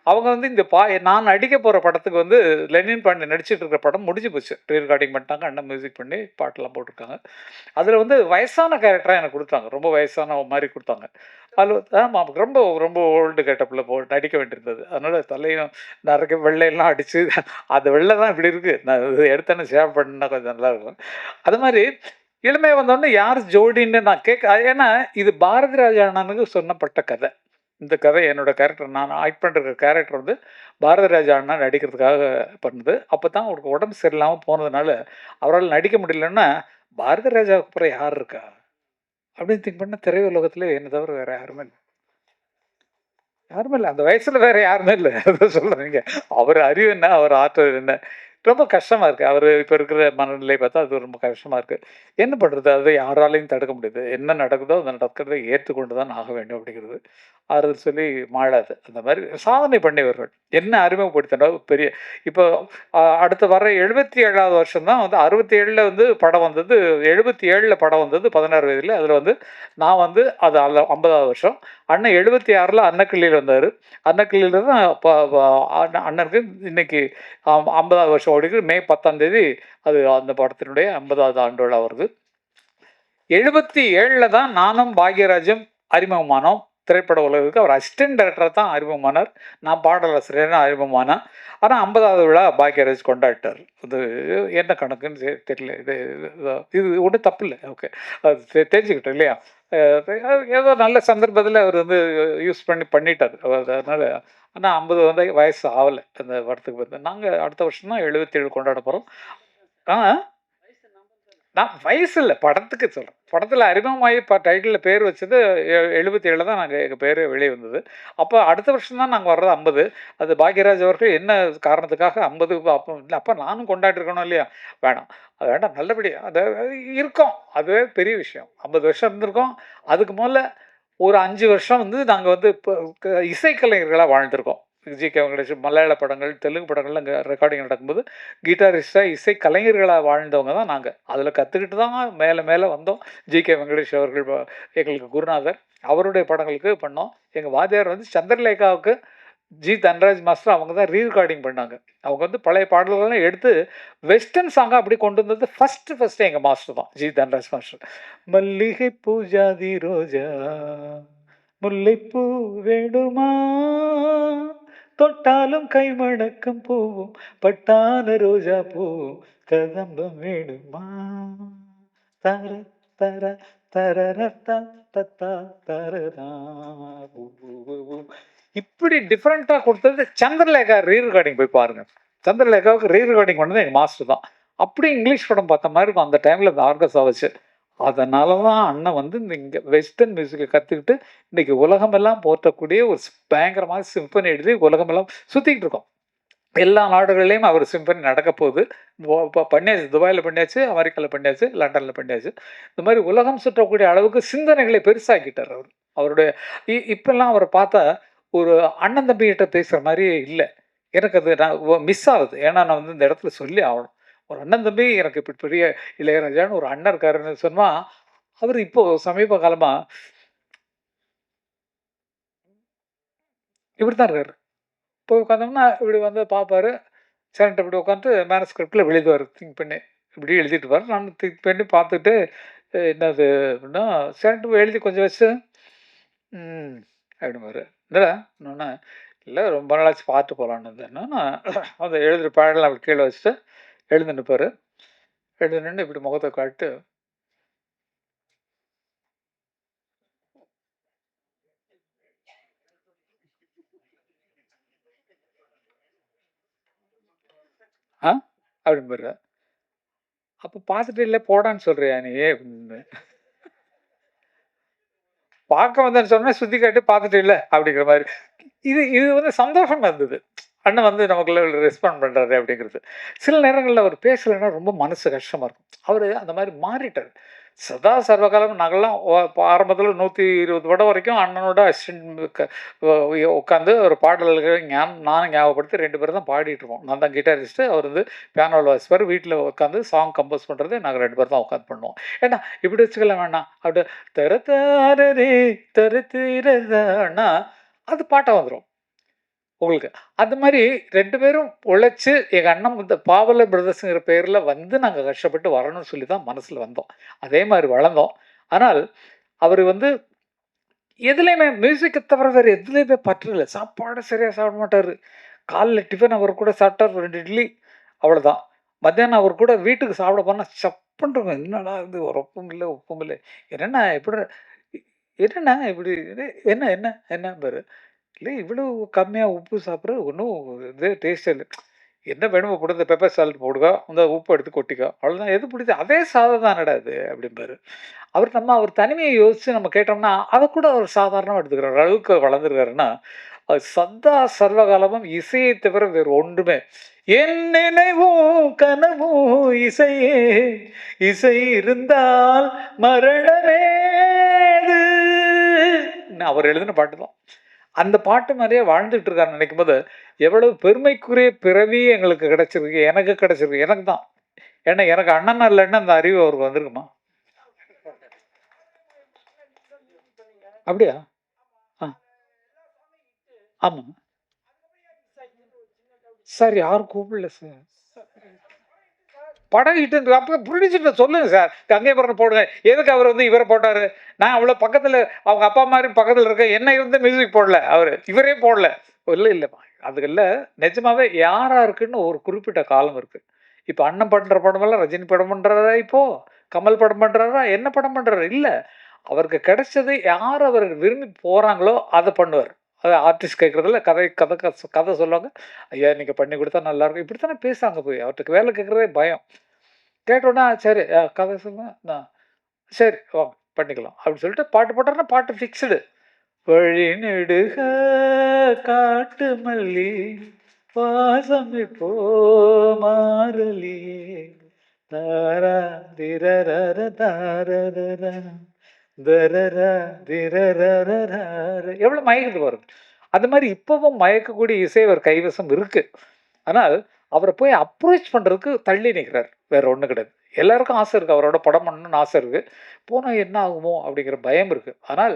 அவங்க வந்து இந்த நான் நடிக்க போற படத்துக்கு வந்து லெனின் பாண்டியன் நடிச்சிட்டு இருக்கிற படம் முடிஞ்சு போச்சு. ரீ ரெக்கார்டிங் பண்ணிட்டாங்க. அண்ணன் மியூசிக் பண்ணி பாட்டெல்லாம் போட்டிருக்காங்க. அதில வந்து வயசான கேரக்டரா எனக்கு குடுத்தாங்க. ரொம்ப வயசான மாரி குடுத்தாங்க. அதில ஆமா ரொம்ப ரொம்ப ஓல்டு கெட்டப்ல நடிக்க வேண்டியிருந்தது. அதனால தலையும் நெறைய வெள்ளையெல்லாம் அடிச்சு அந்த வெள்ளை தான் இப்படி இருக்கு. நான் இது எடுத்தோனே ஷேவ் பண்ணா கொஞ்சம் நல்லாயிருக்கும். அது மாரி இளமை வந்தோனே யார் ஜோடின்னு நான் ஏன்னா இது பாரதி ராஜா அண்ணனுக்கு சொன்னப்பட்ட கதை. இந்த கதை என்னோட கேரக்டர் நான் ஆக்ட் பண்ற கேரக்டர் வந்து பாரதி ராஜா அண்ணா நடிக்கிறதுக்காக பண்ணது. அப்பதான் அவருக்கு உடம்பு சரியில்லாம போனதுனால, அவரால நடிக்க முடியலன்னா, பாரதி ராஜாவுக்கு அப்புறம் யார் இருக்கா? அப்படின்னு திங்க் பண்ணா திரையுலகத்திலே என்ன தவிர வேற யாருமே இல்ல. யாருமே இல்ல. அந்த வயசுல வேற யாருமே இல்ல. அதான் சொல்றேங்க. அவர் அறிவு என்ன? அவர் ஆற்றல் என்ன? ரொம்ப கஷ்டமா இருக்கு. அவரு இப்ப இருக்கிற மனநிலை பார்த்தா அது ரொம்ப கஷ்டமா இருக்கு. என்ன பண்றது? அது யாராலயும் தடுக்க முடியாது. என்ன நடக்குதோ, அது நடக்கிறத ஏற்றுக்கொண்டு தான் ஆக வேண்டும் அப்படிங்கிறது. ஆறுதல் சொல்லி மாளாது. அந்த மாரி சாதனை பண்ணியவர்கள். என்ன அறிமுகப்படுத்தினோ பெரிய இப்போ அடுத்து வர 77வது வருஷம் தான் வந்து 67ல வந்து படம் வந்தது. 77ல படம் வந்தது 16 வயதில. அதில வந்து நான் வந்து அது 50வது வருஷம். அண்ணன் 76ல அன்னக்கிள்ளியில வந்தாரு. அன்னக்கிள்ளியில தான் அண்ணனுக்கு இன்னைக்கு 50வது வருஷம் ஓடிக்கு மே 10ஆம் தேதி அது அந்த படத்தினுடைய 50வது ஆண்டு விழா வருது. 77ல தான் நானும் பாக்யராஜும் அறிமுகமானோம். திரைப்பட உலகுக்கு அவர் அசிஸ்டன்ட் டைரக்டரா தான் அறிமுகமானார். நான் பாடலாசிரியரா அறிமுகமானேன். ஆனா 50வது விழா பாக்யராஜ் கொண்டாடிட்டார். இது என்ன கணக்குன்னு தெரியல. இது ஒண்ணும் தப்பில்ல. ஓகே. அது தெரிஞ்சுக்கிட்டோம் இல்லையா? ஏதோ நல்ல சந்தர்ப்பத்துல அவர் வந்து யூஸ் பண்ணிட்டாரு. அதனால ஆனா 50 வந்து வயசு ஆவல. அந்த படத்துக்கு வந்து. நாங்க அடுத்த வருஷம் தான் 77 கொண்டாட போறோம். ஆ நான் வயசு இல்ல. படத்துக்கு சொல்றேன். படத்துல அறிமுகமாகி டைட்டில்ல பேர் வச்சது 77ல தான் எங்க பேரே வெளிய வந்தது. அப்ப அடுத்த வருஷம் தான் நாங்க வர்றது 50. அது பாக்யராஜ் அவர்கள் என்ன காரணத்துக்காக 50 அப்ப இல்ல அப்ப நானும் கொண்டாடிருக்கணும் இல்லையா? வேணாம். அது வேண்டாம் நல்லபடியா அது இருக்கோம். அதுவே பெரிய விஷயம். 50 வருஷம் இருந்திருக்கோம். அதுக்கு முதல்ல ஒரு 5 வருஷம் வந்து நாங்க வந்து இசைக்கலைஞர்களா வாழ்ந்திருக்கோம். ஜி.கே. வெங்கடேஷ் மலையாள படங்கள், தெலுங்கு படங்கள்ல அங்க ரெக்கார்டிங் நடக்கும்போது, கிட்டாரிஸ்ட்டா இசை கலைஞர்களா வாழ்ந்தவங்க தான் நாங்க. அதில கத்துக்கிட்டு தான் மேல மேல வந்தோம். ஜி.கே. வெங்கடேஷ் அவர்கள் எங்களுக்கு குருநாதர். அவருடைய படங்களுக்கு பண்ணோம். எங்க வாத்தியார் வந்து சந்திரலேகாவுக்கு ஜி தன்ராஜ் மாஸ்டர் அவங்க தான் ரீரெக்கார்டிங் பண்ணாங்க. அவங்க வந்து பழைய பாடல்கள்லாம் எடுத்து வெஸ்டர்ன் சாங்கா அப்படி கொண்டு வந்தது ஃபர்ஸ்ட்டு எங்க மாஸ்டர் தான். G Dhanraj master. மல்லிகை பூ ஜாதி ரோஜா முல்லைப்பூ வேணுமா தொட்டாலும் கைமணக்கும் பூவும் பட்டான ரோஜா பூவும் கதம்பம் வேணுமா தர தர தரரத்தா தத்தா தரரா ஊ, ஊ, ஊ, ஊ. இப்படி டிஃப்ரெண்டா கொடுத்தது சந்திரலேகா ரீரெக்கார்டிங் போய் பாருங்க. சந்திரலேகாவுக்கு ரீரெக்கார்டிங் பண்ணது எங்க மாஸ்டர் தான். அப்படி இங்கிலீஷ் படம் பார்த்த மாதிரி இருக்கும் அந்த டைம்ல இந்த ஆர்கஸ்ட்ரா வச்சு. அதனால தான் அண்ணன் வந்து இந்த இங்க வெஸ்டர்ன் மியூசிக்கை கத்துக்கிட்டு இன்னைக்கு உலகமெல்லாம் போற்றக்கூடிய ஒரு பயங்கரமான சிம்பனி எழுதி உலகமெல்லாம் சுத்திக்கிட்டு இருக்கோம். எல்லா நாடுகள்லையும் அவர் சிம்பனி நடக்க போகுது. இப்போ பண்ணியாச்சு, துபாயில் பண்ணியாச்சு, அமெரிக்காவில் பண்ணியாச்சு, லண்டனில் பண்ணியாச்சு. இந்த மாதிரி உலகம் சுற்றக்கூடிய அளவுக்கு சிந்தனைகளை பெருசாக்கிட்டார் அவர். அவருடைய இப்பெல்லாம் அவரை பார்த்தா ஒரு அண்ணன் தம்பிகிட்ட பேசுகிற மாதிரியே இல்லை. எனக்கு அது நான் மிஸ் ஆகுது. ஏன்னா நான் வந்து இந்த இடத்துல சொல்லி ஆகணும். ஒரு அண்ணன் தம்பி எனக்கு இப்படி பெரிய இளையராஜான்னு ஒரு அண்ணன் இருக்காருன்னு சொன்னா அவர் இப்போ சமீப காலமா இப்படித்தான் இருக்காரு. போய் உட்காந்தோம்னா இப்படி வந்து பார்ப்பாரு. சரின்ட்டு இப்படி உட்காந்துட்டு மேனஸ்கிரிப்டில் எழுதுவார். திங்க் பண்ணி இப்படி எழுதிட்டு பாரு. நான் திங்க் பண்ணி பார்த்துட்டு என்னது அப்படின்னா சரின்ட்டு எழுதி கொஞ்சம் வச்சு அப்படின்பாரு. என்னடா இன்னொன்று இல்லை ரொம்ப நாளாச்சு பார்த்து போகலான்னு என்னன்னா அந்த எழுதுகிற பாடலாம் அப்படி கீழே வச்சுட்டு எழுந்து நிற்பார். எழுந்து நின்று இப்படி முகத்தை காட்டு ஆ அப்படின்பாரு. அப்போ பார்த்துட்டு இல்லை போடான்னு சொல்றியா நீ அப்படின்னு. பார்க்க வந்தேன்னு சொன்னா சுத்தி காட்டி பார்த்துட்டு இல்லை அப்படிங்கிற மாதிரி. இது இது வந்து சந்தோஷமா இருந்தது. அண்ணன் வந்து நமக்குள்ள ரெஸ்பாண்ட் பண்றாரு அப்படிங்கிறது. சில நேரங்கள்ல அவர் பேசலைன்னா ரொம்ப மனசு கஷ்டமா இருக்கும். அவரு அந்த மாதிரி மாறிட்டாரு. சதா சர்வகாலம் நாங்கள்லாம் ஆரம்பத்தில் 120 படம் வரைக்கும் அண்ணனோட அசிஸ்டன்ட் உட்காந்து ஒரு பாடல்கள் நானும் ஞாபகப்படுத்தி 2 பேரும் தான் பாடிட்டு இருப்போம். நான் தான் கிட்டாரிஸ்ட்டு, அவர் வந்து பியானோவில் வாசிப்பார். வீட்டில் உட்காந்து சாங் கம்போஸ் பண்ணுறது நாங்கள் 2 பேர் தான் உட்காந்து பண்ணுவோம். ஏன்னா இப்படி வச்சுக்கலாம் வேண்டாம் அப்படி தரத்தாரே தரத்தீரதானா அது பாட்டாக வந்துடும் உங்களுக்கு. அது மாதிரி 2 பேரும் உழைச்சு எங்கள் அண்ணன் இந்த பாவல பிரதர்ஸுங்கிற பேரில் வந்து நாங்கள் கஷ்டப்பட்டு வரணும்னு சொல்லி தான் மனசில் வந்தோம். அதே மாதிரி வளர்ந்தோம். ஆனால் அவர் வந்து எதுலேயுமே மியூசிக்கை தவிர வேறு எதுலேயுமே பற்று இல்லை. சாப்பாடு சரியாக சாப்பிட மாட்டார். காலைல டிஃபன் அவர் கூட சாப்பிட்டார் 2 இட்லி அவ்வளோதான். மத்தியானம் அவர் கூட வீட்டுக்கு சாப்பிட போனால் சப்புன்றுங்க. என்னடா இது உரப்பும் இல்லை உப்பும் இல்லை என்னென்ன எப்படி என்னென்ன இப்படி என்ன என்ன என்ன பாரு இல்லை இவ்வளோ கம்மியாக உப்பு சாப்பிட்றது ஒன்றும் இது டேஸ்ட் இல்லை. என்ன வேணுமோ போடு இந்த பெப்பர் சால்ட் போடுக அந்த உப்பு எடுத்து கொட்டிக்க அவ்வளோதான். எது பிடிச்ச அதே சாதம் தானடா அது அப்படிம்பாரு. அவர் தனிமையை யோசித்து நம்ம கேட்டோம்னா அதை கூட அவர் சாதாரணமாக எடுத்துக்கிறார் அளவுக்கு வளர்ந்துருக்காருன்னா அது சதா சர்வகாலமும் இசையை தவிர வேறு ஒன்றுமே. என் நினைவும் கனவும் இசையே இசை இருந்தால் மரணமேது அவர் எழுதின பாட்டு தான். அந்த பாட்டு மாதிரியே வாழ்ந்துட்டு இருக்காருன்னு நினைக்கும் போது எவ்வளவு பெருமைக்குரிய பிறவி எங்களுக்கு கிடைச்சிருக்கு. எனக்கு கிடைச்சிருக்கு. எனக்கு தான். ஏன்னா எனக்கு அண்ணன் இல்லைன்னா அந்த அறிவு அவருக்கு வந்திருக்குமா? அப்படியா? ஆமா சார். யாரும் கூப்பிடல சார். படம் ஹிட்டு அப்போ ப்ரொடியூசர்கிட்ட சொல்லுங்க சார் கங்கைபுரம் போடுங்க. எதுக்கு அவர் வந்து இவரை போட்டாரு? நான் அவ்வளோ பக்கத்தில் அவங்க அப்பா மாதிரி பக்கத்தில் இருக்க என்னை வந்து மியூசிக் போடல அவர், இவரே போடல. இல்லை இல்லைப்பா அதுக்கல்ல நிஜமாவே யாரா இருக்குன்னு ஒரு குறிப்பிட்ட காலம் இருக்கு. இப்போ அண்ணன் பண்ணுற படமெல்லாம் ரஜினி படம் பண்ணுறாரா, இப்போ கமல் படம் பண்ணுறாரா, என்ன படம் பண்ணுறாரு? இல்லை, அவருக்கு கிடைச்சது யார் அவர் விரும்பி போகிறாங்களோ அதை பண்ணுவார். அது ஆர்டிஸ்ட் கேட்குறதில்ல. கதை கதை கதை சொல்லுவாங்க. ஐயா நீங்கள் பண்ணி கொடுத்தா நல்லாயிருக்கும் இப்படி தானே பேசுகிறாங்க. போய் அவர்கிட்ட வேலை கேட்குறதே பயம். கேட்டோன்னா சரி கதை சொல்லுங்க சரி வாங்க பண்ணிக்கலாம் அப்படின்னு சொல்லிட்டு பாட்டு போட்டாருன்னா பாட்டு ஃபிக்ஸ்டு. வழி நெடுக காட்டு மல்லி வாசம் இப்போ மாறலி தாரா திரரர தாரர எவ்வளவு மயக்குது பாருங்க. அந்த மாதிரி இப்பவும் மயக்கக்கூடிய இசை அவர் கைவசம் இருக்கு. ஆனால் அவரை போய் அப்ரோச் பண்றதுக்கு தள்ளி நிற்கிறார். வேற ஒண்ணு கிடையாது. எல்லாருக்கும் ஆசை இருக்கு, அவரோட படம் பண்ணணும்னு ஆசை இருக்கு. போனா என்ன ஆகுமோ அப்படிங்கிற பயம் இருக்கு. ஆனால்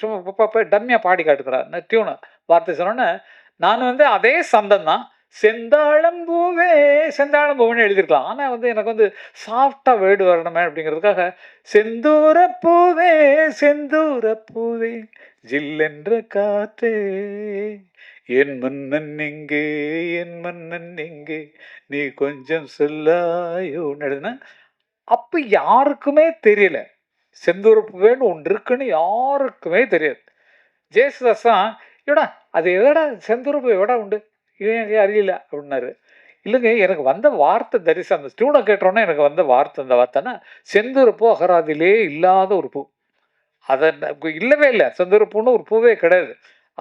சும்மா டம்மியாக பாடி காட்டுக்கிறார் டியூனை வார்த்தை சொன்னோன்னே நான் வந்து அதே சந்தம் தான் செந்தாழம்பூவே செந்தாழம்பூவேன்னு எழுதியிருக்கலாம். ஆனால் வந்து எனக்கு வந்து சாஃப்டாக வேர்டு வரணுமே அப்படிங்கிறதுக்காக செந்தூர பூவே செந்தூர பூவே ஜில்லென்ற காற்றே என் மன்னன் எங்கே என் மன்னன் எங்கே நீ கொஞ்சம் சொல்லாயோன்னு எழுதுனா அப்போ யாருக்குமே தெரியல செந்தூர பூவேன்னு ஒன்று இருக்குன்னு யாருக்குமே தெரியாது. ஜேசுதாஸ் தான் எடா அது எதடா செந்தூரப்பு எவடா உண்டு இவன் எங்கேயும் அறியல அப்படின்னாரு. இல்லைங்க எனக்கு வந்த வார்த்தை தரிசு அந்த ஸ்டூடெண்ட் கேட்டோன்னே எனக்கு வந்த வார்த்தை அந்த வார்த்தைன்னா செந்தூரப்பூ அகராதிலே இல்லாத ஒரு பூ. அதை இல்லவே இல்லை, செந்தூரப்பூன்னு ஒரு பூவே கிடையாது.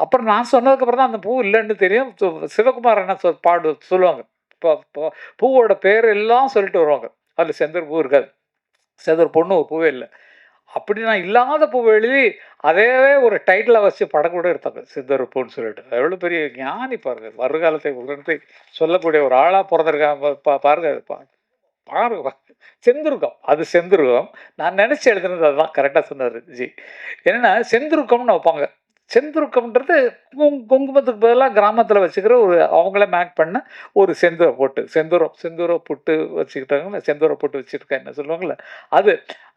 அப்புறம் நான் சொன்னதுக்கப்புறம் தான் அந்த பூ இல்லைன்னு தெரியும். சிவகுமார் என்ன சொல்லுவாங்க, இப்போ பூவோட பேர் எல்லாம் சொல்லிட்டு வருவாங்க, அதில் செந்தூர் பூ இருக்காது, செந்தூர் பொண்ணு ஒரு பூவே இல்லை. அப்படி நான் இல்லாத பூவை எழுதி அதேவே ஒரு டைட்டில் வச்சு படம் கூட எடுத்தாங்க சித்தருப்புன்னு சொல்லிட்டு. எவ்வளோ பெரிய ஞானி பாருங்க, வருங்காலத்தை உணர்ந்து சொல்லக்கூடிய ஒரு ஆளாக பிறந்திருக்காங்க பாருங்க. பாருங்க செந்துருக்கம், அது செந்துருக்கம். நான் நினச்சி எழுதுனது அதுதான் கரெக்டாக சொன்னார் ஜி. என்னென்னா செந்துருக்கம்னு வைப்பாங்க. செந்துருக்கம்ன்றது குங்குமத்துக்கு பதிலாக கிராமத்தில் வச்சுக்கிற ஒரு அவங்களே மேக் பண்ண ஒரு செந்தூரை போட்டு செந்தூரை புட்டு வச்சுக்கிட்டாங்கன்னா செந்தூரை போட்டு வச்சுருக்கேன் என்ன சொல்லுவாங்கள்ல அது.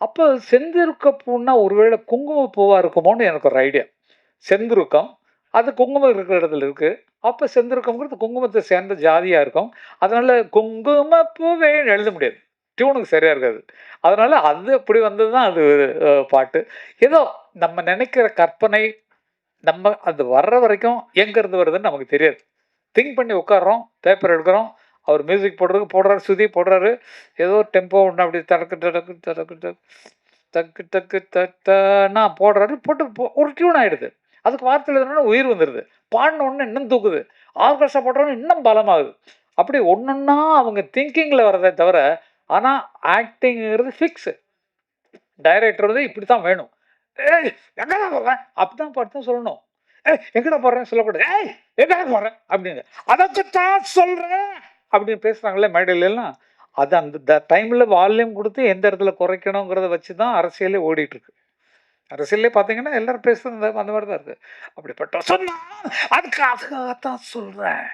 அப்போ செந்துருக்க பூன்னா ஒருவேளை குங்கும பூவாக இருக்குமோன்னு எனக்கு ஒரு ஐடியா. செந்துருக்கம் அது குங்குமம் இருக்கிற இடத்துல இருக்குது. அப்போ செந்துருக்கம்ங்கிறது குங்குமத்தை சேர்ந்த ஜாதியாக இருக்கும். அதனால் குங்கும பூவேன்னு எழுத முடியாது, டியூனுக்கு சரியாக இருக்காது. அதனால் அது அப்படி வந்தது தான் அது பாட்டு. ஏதோ நம்ம நினைக்கிற கற்பனை நம்ம அது வர்ற வரைக்கும் எங்கேருந்து வருதுன்னு நமக்கு தெரியாது. திங்க் பண்ணி உட்காடுறோம், பேப்பர் எடுக்கிறோம், அவர் மியூசிக் போடுறாரு, சுதி போடுறாரு, ஏதோ டெம்போ ஒன்று அப்படி தடக்கு டக்கு டக்கு டக்கு டக்கு டக்கு தட்டா போடுறாரு, போட்டு ஒரு டியூன் ஆகிடுது. அதுக்கு வார்த்தை எழுதுனா உயிர் வந்துடுது, பாடின ஒன்று இன்னும் தூக்குது, ஆர்கெஸ்ட்ரா போடுறோன்னு இன்னும் பலமாகுது. அப்படி ஒன்றுன்னா அவங்க திங்கிங்கில் வர்றதை தவிர, ஆனால் ஆக்டிங்கிறது ஃபிக்ஸு. டைரக்டர் வந்து இப்படி தான் வேணும், ஏய் எங்கடா போடுறேன் அப்படிதான் பார்த்து சொல்லணும், ஏய் எங்கடா போடுறேன்னு சொல்லக்கூடாது, ஏய் எங்கடா போடுறேன் அப்படின்னு அதைத்தான் சொல்கிறேன் அப்படின்னு பேசுகிறாங்களே மேடையிலலாம். அது அந்த டைமில் வால்யூம் கொடுத்து எந்த இடத்துல குறைக்கணுங்கிறத வச்சு தான் அரசியலே ஓடிட்டுருக்கு. அரசியலே பார்த்தீங்கன்னா எல்லாரும் பேசுறது அந்த மாதிரி தான் இருக்குது. அப்படிப்பட்ட சொன்னா அதுக்காகத்தான் சொல்கிறேன்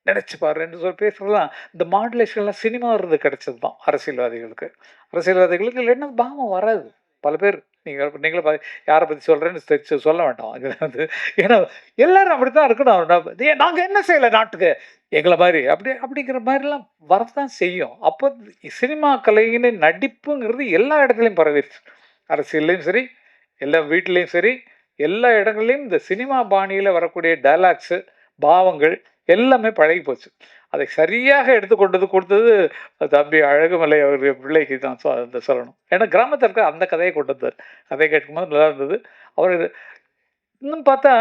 நினச்சி பாருன்னு சொல்லி பேசுகிறதுலாம் இந்த மாடுலேஷன்லாம் சினிமா இருந்து கிடைச்சது தான் அரசியல்வாதிகளுக்கு. அரசியல்வாதிகளுக்கு இல்லைன்னா பாவம் வராது. பல பேர் நீங்களே யாரை பற்றி சொல்கிறேன்னு சொல்ல வேண்டாம். இது வந்து ஏன்னா எல்லாரும் அப்படி தான் இருக்கணும். நாங்கள் என்ன செய்யலை நாட்டுக்கு எங்களை மாதிரி அப்படிங்கிற மாதிரிலாம் வரதான் செய்யும். அப்போ சினிமா கலைன்னு நடிப்புங்கிறது எல்லா இடத்துலையும் பரவிடுச்சு. அரசியல்லையும் சரி, எல்லா வீட்லேயும் சரி, எல்லா இடங்கள்லையும் இந்த சினிமா பாணியில் வரக்கூடிய டைலாக்ஸு, பாவங்கள் எல்லாமே பழகி போச்சு. அதை சரியாக எடுத்து கொடுத்தது தம்பி அழகுமலை அவருடைய பிள்ளைக்கு தான் அந்த சொல்லணும். ஏன்னா கிராமத்தில் இருக்க அந்த கதையை கொண்டு வந்தார். கதையை கேட்கும்போது நல்லா இருந்தது. அவர் இன்னும் பார்த்தா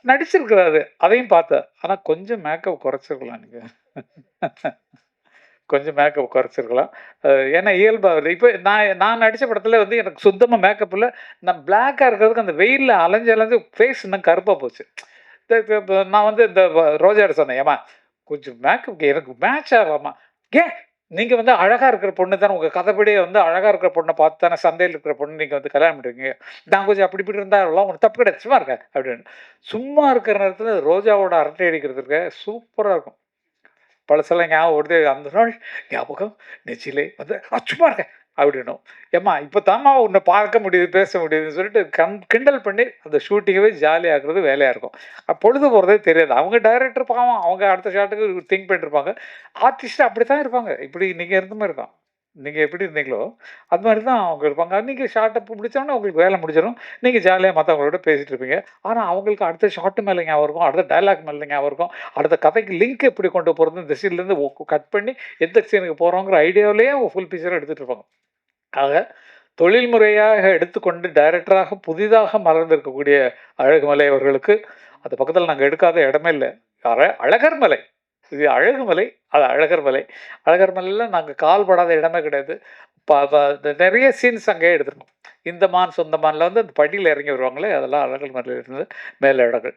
நடிச்சிருக்கிறாரு, அதையும் பார்த்தேன். ஆனால் கொஞ்சம் மேக்கப் குறைச்சிருக்கலாம் நீங்கள், கொஞ்சம் மேக்கப் குறைச்சிருக்கலாம். ஏன்னா இயல்பாக இப்போ நான் நடித்த படத்தில் வந்து எனக்கு சுத்தமாக மேக்கப் இல்லை. நான் பிளாக்காக இருக்கிறதுக்கு அந்த வெயிலில் அலைஞ்சு ஃபேஸ் இன்னும் கருப்பாக போச்சு. நான் வந்து இந்த ரோஜாட சொன்னேன், ஏமா கொஞ்சம் மேக்கப் எனக்கு மேட்ச் ஆகாமா, ஏன் நீங்கள் வந்து அழகாக இருக்கிற பொண்ணு தானே, உங்கள் கதைப்படியே வந்து அழகாக இருக்கிற பொண்ணை பார்த்து தானே சந்தையில் இருக்கிற பொண்ணு நீங்கள் வந்து கல்யாணம் பண்ணுறீங்க, நான் கொஞ்சம் அப்படி இப்படி இருந்தாலும் உனக்கு தப்பு கிடையாது, சும்மா இருக்கேன் அப்படின்னு. சும்மா இருக்கிற நேரத்தில் ரோஜாவோட அரட்டை அடிக்கிறதுக்கு சூப்பராக இருக்கும். பழசெல்லாம் ஞாபகம் வருது. அந்த நாள் ஞாபகம் நெச்சிலே வந்து சும்மா இருக்கேன் அப்படின்னும். ஏம்மா இப்போ தாம்மா உன்னை பார்க்க முடியுது, பேச முடியுதுன்னு சொல்லிட்டு கிண்டல் பண்ணி அந்த ஷூட்டிங்கவே ஜாலியாகிறது வேலையாக இருக்கும். பொழுது போகிறதே தெரியாது. அவங்க டைரக்டர் பாவம், அவங்க அடுத்த ஷாட்டுக்கு திங்க் பண்ணிருப்பாங்க. ஆர்டிஸ்ட் அப்படி தான் இருப்பாங்க. இப்படி நீங்கள் இருந்துமே இருக்கான். நீங்க எப்படி இருந்தீங்களோ, அது மாரி தான் அவங்க இருப்பாங்க. நீங்க ஷார்ட் அப் முடிச்சோனே உங்களுக்கு வேலை முடிஞ்சிரும். நீங்க ஜாலியா மத்தவங்களோட பேசிட்டு இருப்பீங்க. ஆனா, அவங்களுக்கு அடுத்த ஷாட் மேல ஞாபகம் இருக்கும். அடுத்த டயலாக் மேல ஞாபகம் இருக்கும். அடுத்த கதைக்கு லிங்க் எப்படி கொண்டு போறது, இந்த சீன்லேருந்து கட் பண்ணி எந்த சீனுக்கு போறோங்கிற ஐடியாவிலேயே அவங்க ஃபுல் பிக்சர எடுத்துட்டு இருப்பாங்க. ஆக, தொழில்முறையாக எடுத்துக்கொண்டு டைரக்டராக புதிதாக மலர்ந்திருக்கக்கூடிய அழகுமலை அவர்களுக்கு, அந்த பக்கத்துல நாங்க எடுக்காத இடமே இல்ல. அழகர் மலை. இது அழகுமலை, அது அழகர் மலை. அழகர் மலையில நாங்க கால் படாத இடமே கிடையாது. ப ப நெறைய சீன்ஸ் அங்கேயே எடுத்திருக்கோம். இந்த மான், சொந்த மான்ல வந்து அந்த படியில இறங்கி வருவாங்களே, அதெல்லாம் அழகர் மலையில இருந்தது மேல இடங்கள்.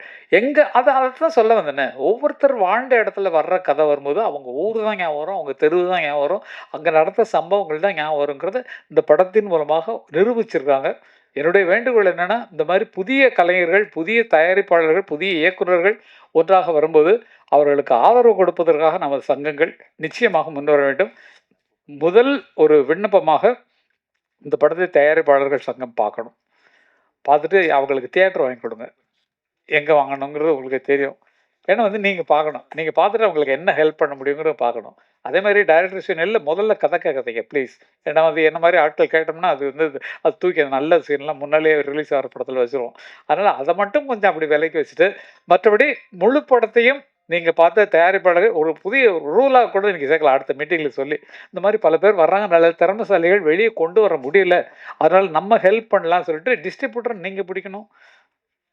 அதத்தான் சொல்ல வந்தேனே. ஒவ்வொருத்தர் வாழ்ந்த இடத்துல வர்ற கதை வரும்போது, அவங்க ஊர் தான் ஞாபகம் வரும், அவங்க தெரு தான் ஞாபகம் வரும், அங்க நடந்த சம்பவங்கள் தான் ஞாபகம் வருங்கிறத இந்த படத்தின் மூலமாக நிரூபிச்சிருக்காங்க. என்னுடைய வேண்டுகோள் என்னன்னா, இந்த மாரி புதிய கலைஞர்கள், புதிய தயாரிப்பாளர்கள், புதிய இயக்குனர்கள் ஒன்றாக வரும்போது, அவர்களுக்கு ஆதரவு கொடுப்பதற்காக நமது சங்கங்கள் நிச்சயமாக முன்வர வேண்டும். முதல் ஒரு விண்ணப்பமாக இந்த படத்தை தயாரிப்பாளர்கள் சங்கம் பார்க்கணும். பார்த்துட்டு அவங்களுக்கு தியேட்டர் வாங்கி கொடுங்க. எங்க வாங்கணுங்கிறது உங்களுக்கு தெரியும். ஏன்னா வந்து நீங்க பார்க்கணும். நீங்க பார்த்துட்டு அவங்களுக்கு என்ன ஹெல்ப் பண்ண முடியுங்கிறத பார்க்கணும். அதே மாரி டைரக்டர் சீன்ல முதல்ல கதை கேட்காதீங்க ப்ளீஸ். ஏன்னா வந்து என்ன மாரி ஆட்கள் கேட்டோம்னா, அது வந்து அது தூக்கி அந்த நல்ல சீன்லாம் முன்னாலேயே ரிலீஸ் ஆகிற படத்துல வச்சுருவோம். அதனால அத மட்டும் கொஞ்சம் அப்படி விலக்கி வச்சுட்டு, மற்றபடி முழு படத்தையும் நீங்க பார்த்த தயாரிப்பாளர்கள் ஒரு புதிய ரூலா கூட நீங்க சேர்க்கலாம். அடுத்த மீட்டிங்ல சொல்லி. இந்த மாரி பல பேர் வர்றாங்க, நல்ல திறமைசாலிகள் வெளிய கொண்டு வர முடியல. அதனால நம்ம ஹெல்ப் பண்ணலாம்னு சொல்லிட்டு டிஸ்ட்ரிபியூட்டர் நீங்க பிடிக்கணும்.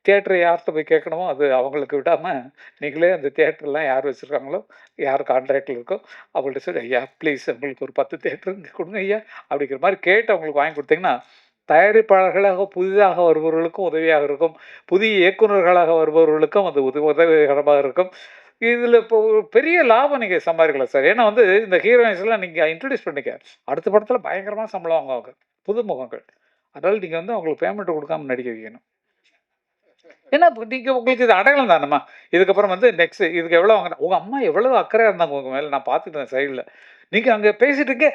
தியேட்டர் யார்கிட்ட போய் கேட்கணுமோ, அது அவங்களுக்கு விடாம, நீங்களே அந்த தியேட்டர்லாம் யார் வச்சுருக்காங்களோ, யார் கான்ட்ராக்ட்ல இருக்கோ, அவங்கள்ட்ட சொல்லி, "ஐயா ப்ளீஸ் எங்களுக்கு ஒரு 10 தியேட்டர் இங்க கொடுங்க ஐயா" அப்படிங்கிற மாரி கேட்டு அவங்களுக்கு வாங்கி கொடுத்தீங்கன்னா, தயாரிப்பாளர்களாக புதிதாக வருபவர்களுக்கும் உதவியாக இருக்கும். புதிய இயக்குனர்களாக வருபவர்களுக்கும் அது உதவிகரமாக இருக்கும். இதில இப்போ ஒரு பெரிய லாபம் நீங்க சம்பாதிக்கலாம் சார். ஏன்னா வந்து இந்த ஹீரோயின்ஸ்லாம் நீங்க இன்ட்ரோடியூஸ் பண்ணிக்க. அடுத்த படத்தில பயங்கரமா சம்பளம் வாங்குவாங்க. புது முகங்கள். அதனால நீங்க வந்து அவங்களுக்கு பேமெண்ட் குடுக்காம நடிக்க வைக்கணும். ஏன்னா, இப்ப நீங்க உங்களுக்கு இது அடையாளம் தானம்மா. இதுக்கப்புறம் வந்து நெக்ஸ்ட் இதுக்கு எவ்வளோ வாங்குன உங்க அம்மா எவ்வளவு அக்கறையா இருந்தாங்க உங்க மேல. நான் பார்த்துட்டேன் சைடுல. நீங்க அங்க பேசிட்டு இருக்கீங்க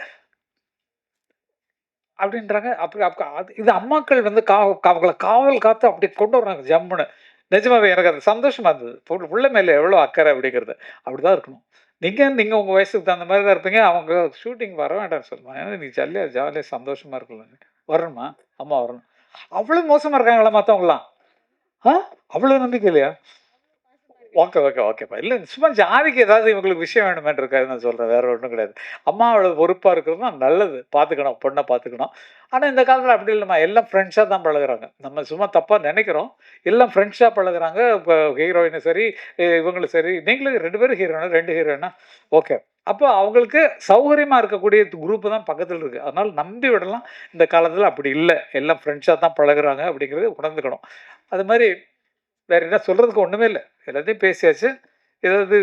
அப்படின்றாங்க. அப்படி அது இது அம்மாக்கள் வந்து அவங்கள காவல் காத்து அப்படி கொண்டு வர்றாங்க ஜம்முன்னு. நிஜமாவே எனக்கு அது சந்தோஷமா இருந்தது. புள்ள மேல எவ்வளோ அக்கறை அப்படிங்கிறது. அப்படிதான் இருக்கணும். நீங்க நீங்க உங்க வயசுக்கு தகுந்த மாரி தான் இருப்பீங்க. அவங்க ஷூட்டிங் வர வேண்டாம்னு சொல்லுவாங்க. ஏன்னா நீ ஜாலியா ஜாலியா சந்தோஷமா இருக்கலாம். வரணுமா? அம்மா வரணும். அவ்வளவு மோசமா இருக்காங்களா மத்தவங்கலாம்? ஆ? அவ்வளவு நம்பிக்கை இல்லையா? ஓகே, ஓகே, ஓகேப்பா. இல்ல சும்மா ஜாதிக்கு ஏதாவது இவங்களுக்கு விஷயம் வேணுமேன்றதுக்காக நான் சொல்றேன். வேற ஒண்ணும் கிடையாது. அம்மா அவ்வளவு பொறுப்பா இருக்கிறது தான் நல்லது. பார்த்துக்கணும், பொண்ண பார்த்துக்கணும். ஆனா இந்த காலத்துல அப்படி இல்லம்மா. எல்லாம் ஃப்ரெண்ட்ஸா தான் பழகுறாங்க. நம்ம சும்மா தப்பா நெனைக்கிறோம். எல்லாம் ஃப்ரெண்ட்ஸா பழகுறாங்க. இப்ப ஹீரோயினும் சரி, இவங்களும் சரி. நீங்களும் 2 பேரும் ஹீரோயினா? 2 ஹீரோயினா? ஓகே. அப்போ அவங்களுக்கு சௌகரியமா இருக்கக்கூடிய குரூப் தான் பக்கத்துல இருக்கு. அதனால நம்பி விடலாம். இந்த காலத்துல அப்படி இல்ல. எல்லாம் ஃப்ரெண்ட்ஸா தான் பழகுறாங்க அப்படிங்கிறத உணர்ந்துக்கணும். அது மாரி வேற என்ன சொல்றதுக்கு ஒண்ணுமே இல்ல. எல்லாத்தையும் பேசியாச்சு. ஏதாவது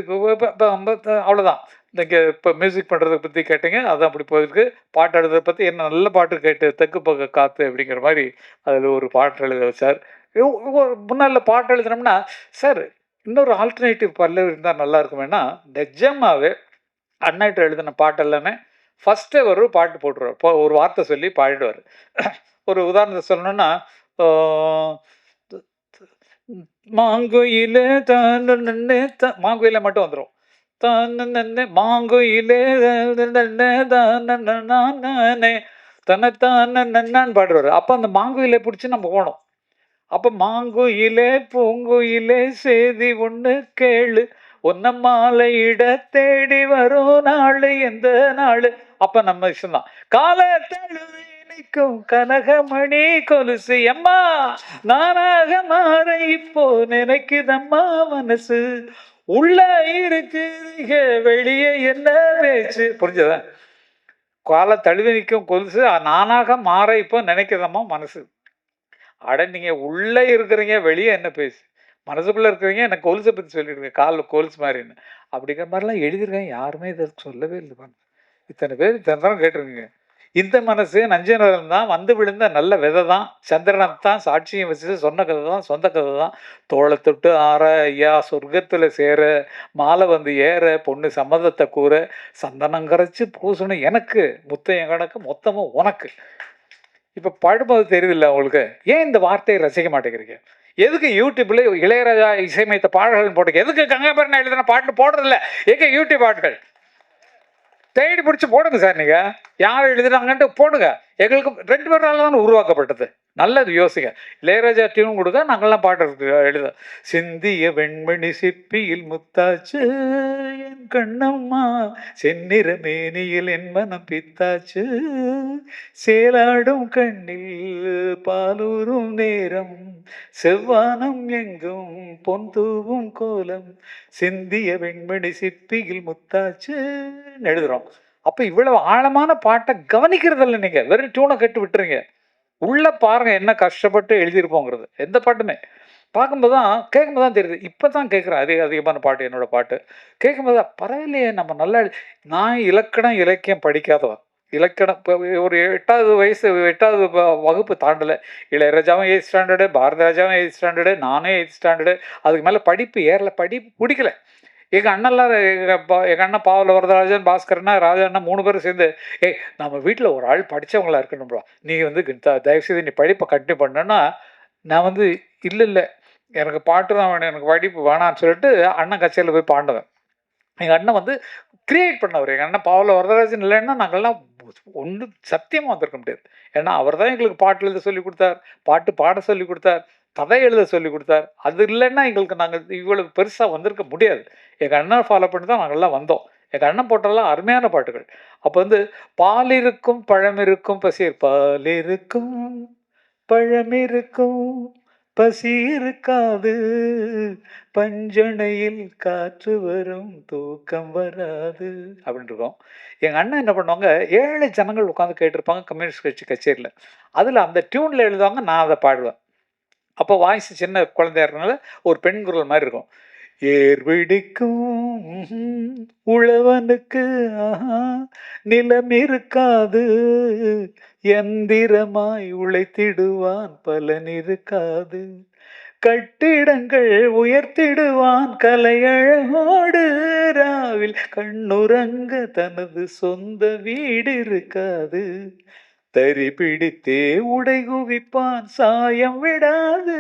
அவ்வளோதான். நீங்க இப்ப மியூசிக் பண்றத பத்தி கேட்டீங்க. அது அப்படி போயிருக்கு. பாட்டு எழுதுறத பத்தி என்ன நல்ல பாட்டு கேட்டு தெக்கு பக்க காத்து அப்படிங்கிற மாரி அதுல ஒரு பாட்டு எழுத வச்சார். முன்னால பாட்டு எழுதுனோம்னா, சார் இன்னொரு ஆல்டர்னேட்டிவ் பல்லவி இருந்தா நல்லா இருக்குமேன்னா, நிஜமாவே அண்ணாட்ட எழுதின பாட்டு எல்லாமே ஃபர்ஸ்ட்டே ஒரு பாட்டு போட்டுருவாரு. ஒரு வார்த்தை சொல்லி பாடிடுவாரு. ஒரு உதாரணத்த சொல்லணும்னா, ஆ மாங்குயிலே தானன்னே மாங்குயிலே மட்டும் வந்துரும். தானன்னே மாங்குயிலே தானனனே தனத்தானனன்னு பாடுவாரு. அப்ப அந்த மாங்குயிலே புடிச்சு நம்ம போணும். அப்ப மாங்குயிலே பூங்குயிலே சேதி ஒண்ணு கேளு. உன்ன மாலையிட தேடி வரும் நாளு எந்த நாளு. அப்ப நம்ம இஷ்டம் தான். கால தழுவி நிற்கும் கனகமணி கொலுசு எம்மா நானாக மாற இப்போ நினைக்குதம்மா மனசு. உள்ள இருக்குதுக வெளியே என்ன பேச்சு. புரிஞ்சதா? கால தழுவி நிற்கும் கொலுசு நானாக மாற இப்போ நினைக்குதம்மா மனசு. அட நீங்க உள்ள இருக்கிறீங்க, வெளிய என்ன பேசு? மனசுக்குள்ள இருக்கிறீங்க, எனக்கு கொலுச பத்தி சொல்லிடுங்க. கால்ல கொலுசு மாரின்னு. அப்படிங்கிற மாரிலாம் எழுதியிருக்காங்க. யாருமே இத சொல்லவே இல்ல பாருங்க. இத்தன பேர் இத்தன தரம் கேட்டுருக்கீங்க. இந்த மனசு நஞ்சனரம் தான் வந்து விழுந்த நல்ல விதை தான். சந்திரனைத்தான் சாட்சியம் வச்சு சொன்ன கதை தான், சொந்த கதை தான். தோள தொட்டு ஆற, ஐயா சொர்க்கத்துல சேர, மாலை வந்து ஏற, பொண்ணு சம்மதத்த கூற, சந்தனம் கரைச்சு பூசணும் எனக்கு, முத்தையம் கணக்கு மொத்தமும் உனக்கு. இப்ப பாடும்போது தெரியுதுல்ல உங்களுக்கு? ஏன் இந்த வார்த்தையை ரசிக்க மாட்டேங்கிறீங்க? எதுக்கு யூடியூப்ல இளையராஜா இசையமைத்த பாடல்கள் போட்டு எதுக்கு கங்கை பரணி எழுதின பாட்டு போடுறதில்ல? எங்க யூடியூப் ஆட்கள்? தேடி பிடிச்சி போடுங்க சார். நீங்க யார் எழுதுறாங்கன்ட்டு போடுங்க. எங்களுக்கு 2 பேரால தானே உருவாக்கப்பட்டது. நல்லது யோசிங்க. இளையராஜா டியூன் கொடுக்க நாங்கள்லாம் பாட்டு எழுத. சிந்திய வெண்மணி சிப்பியில் முத்தாச்சு என் கண்ணம்மா, செந்நிற மேனியில் என் மனம் பித்தாச்சு, சேலாடும் கண்ணில் பாலூரும் நேரம், செவ்வானம் எங்கும் பொன் தூவும் கோலம், சிந்திய வெண்மணி சிப்பியில் முத்தாச்சு எழுதுறோம். அப்ப இவ்வளவு ஆழமான பாட்டை கவனிக்கிறதில்ல நீங்க. வெறும் டியூனை கேட்டு விட்டுறீங்க. உள்ள பாருங்க என்ன கஷ்டப்பட்டு எழுதியிருப்போங்கிறது. எந்த பாட்டுமே. பார்க்கும்போது தான் கேட்கும்போது தான் தெரியுது. இப்ப தான் கேட்குறேன் அதிகமான பாட்டு என்னோட பாட்டு. கேட்கும்போது தான் பரவாயில்லையே நம்ம நல்லா நான் இலக்கணம், இலக்கியம் படிக்காதவன். இலக்கணம் இப்போ ஒரு 8வது வயசு 8வது வகுப்பு தாண்டல. இளையராஜாவும் 8த் ஸ்டாண்டர்டு, பாரதிராஜாவும் 8த் ஸ்டாண்டர்டு, நானே 8த் ஸ்டாண்டர்டு. அதுக்கு மேல படிப்பு ஏறல. படிப்பு பிடிக்கல. எங்க அண்ணன்லாம் எங்க அண்ணன் பாவல வரதராஜன், பாஸ்கரனா, ராஜாண்ணா 3 பேரும் சேர்ந்து, "ஏய் நம்ம வீட்ல ஒரு ஆள் படிச்சவங்களா இருக்கணும்டா. நீ வந்து தயவுசெய்து நீ படிப்பை கன்டினியூ பண்ணேன்னா." நான் வந்து இல்ல, இல்ல. எனக்கு பாட்டு தான் வேணும். எனக்கு படிப்பு வேணான்னு சொல்லிட்டு அண்ணன் கச்சேரியில போய் பாடுனவன். எங்க அண்ணன் வந்து கிரியேட் பண்ணவர். எங்க அண்ணன் பாவல வரதராஜன் இல்லைன்னா நாங்கள்லாம் ஒண்ணும் சத்தியமா வந்திருக்க முடியாது. ஏன்னா அவர் தான் எங்களுக்கு பாட்டு எழுத சொல்லிக் குடுத்தார். பாட்டு பாட சொல்லிக் குடுத்தார். கதை எழுத சொல்லிக் குடுத்தார். அது இல்லைன்னா எங்களுக்கு நாங்க இவ்வளவு பெருசா வந்திருக்க முடியாது. எங்க அண்ணன ஃபாலோ பண்ணி தான் நாங்கள்லாம் வந்தோம். எங்க அண்ணன் போட்டதெல்லாம் அருமையான பாட்டுகள். அப்ப வந்து பால் இருக்கும், பழம் இருக்கும், பசிர் பால் இருக்கும், பழம் இருக்கும், பசி இருக்காது, பஞ்சணையில் காற்று வரும், தூக்கம் வராது அப்படின்னு இருக்கும். எங்க அண்ணன் என்ன பண்ணுவாங்க, ஏழை ஜனங்கள் உட்காந்து கேட்டிருப்பாங்க கம்யூனிஸ்ட் கட்சி கச்சேரியில. அதுல அந்த டியூன்ல எழுதுவாங்க, நான் அதை பாடுவேன். அப்போ வாய்ஸ் சின்ன குழந்தையா இருக்கனால ஒரு பெண் குரல் மாதிரி இருக்கும். ஏர் பிடிக்கும் உழவனுக்கு ஆஹா, நிலம் இருக்காது, எந்திரமாய் உழைத்திடுவான் பலன் இருக்காது, கட்டிடங்கள் உயர்த்திடுவான் கலையழகோடு, ராவில் கண்ணுறங்க தனது சொந்த வீடு இருக்காது, தறி பிடித்தே உடை குவிப்பான் சாயம் விடாது,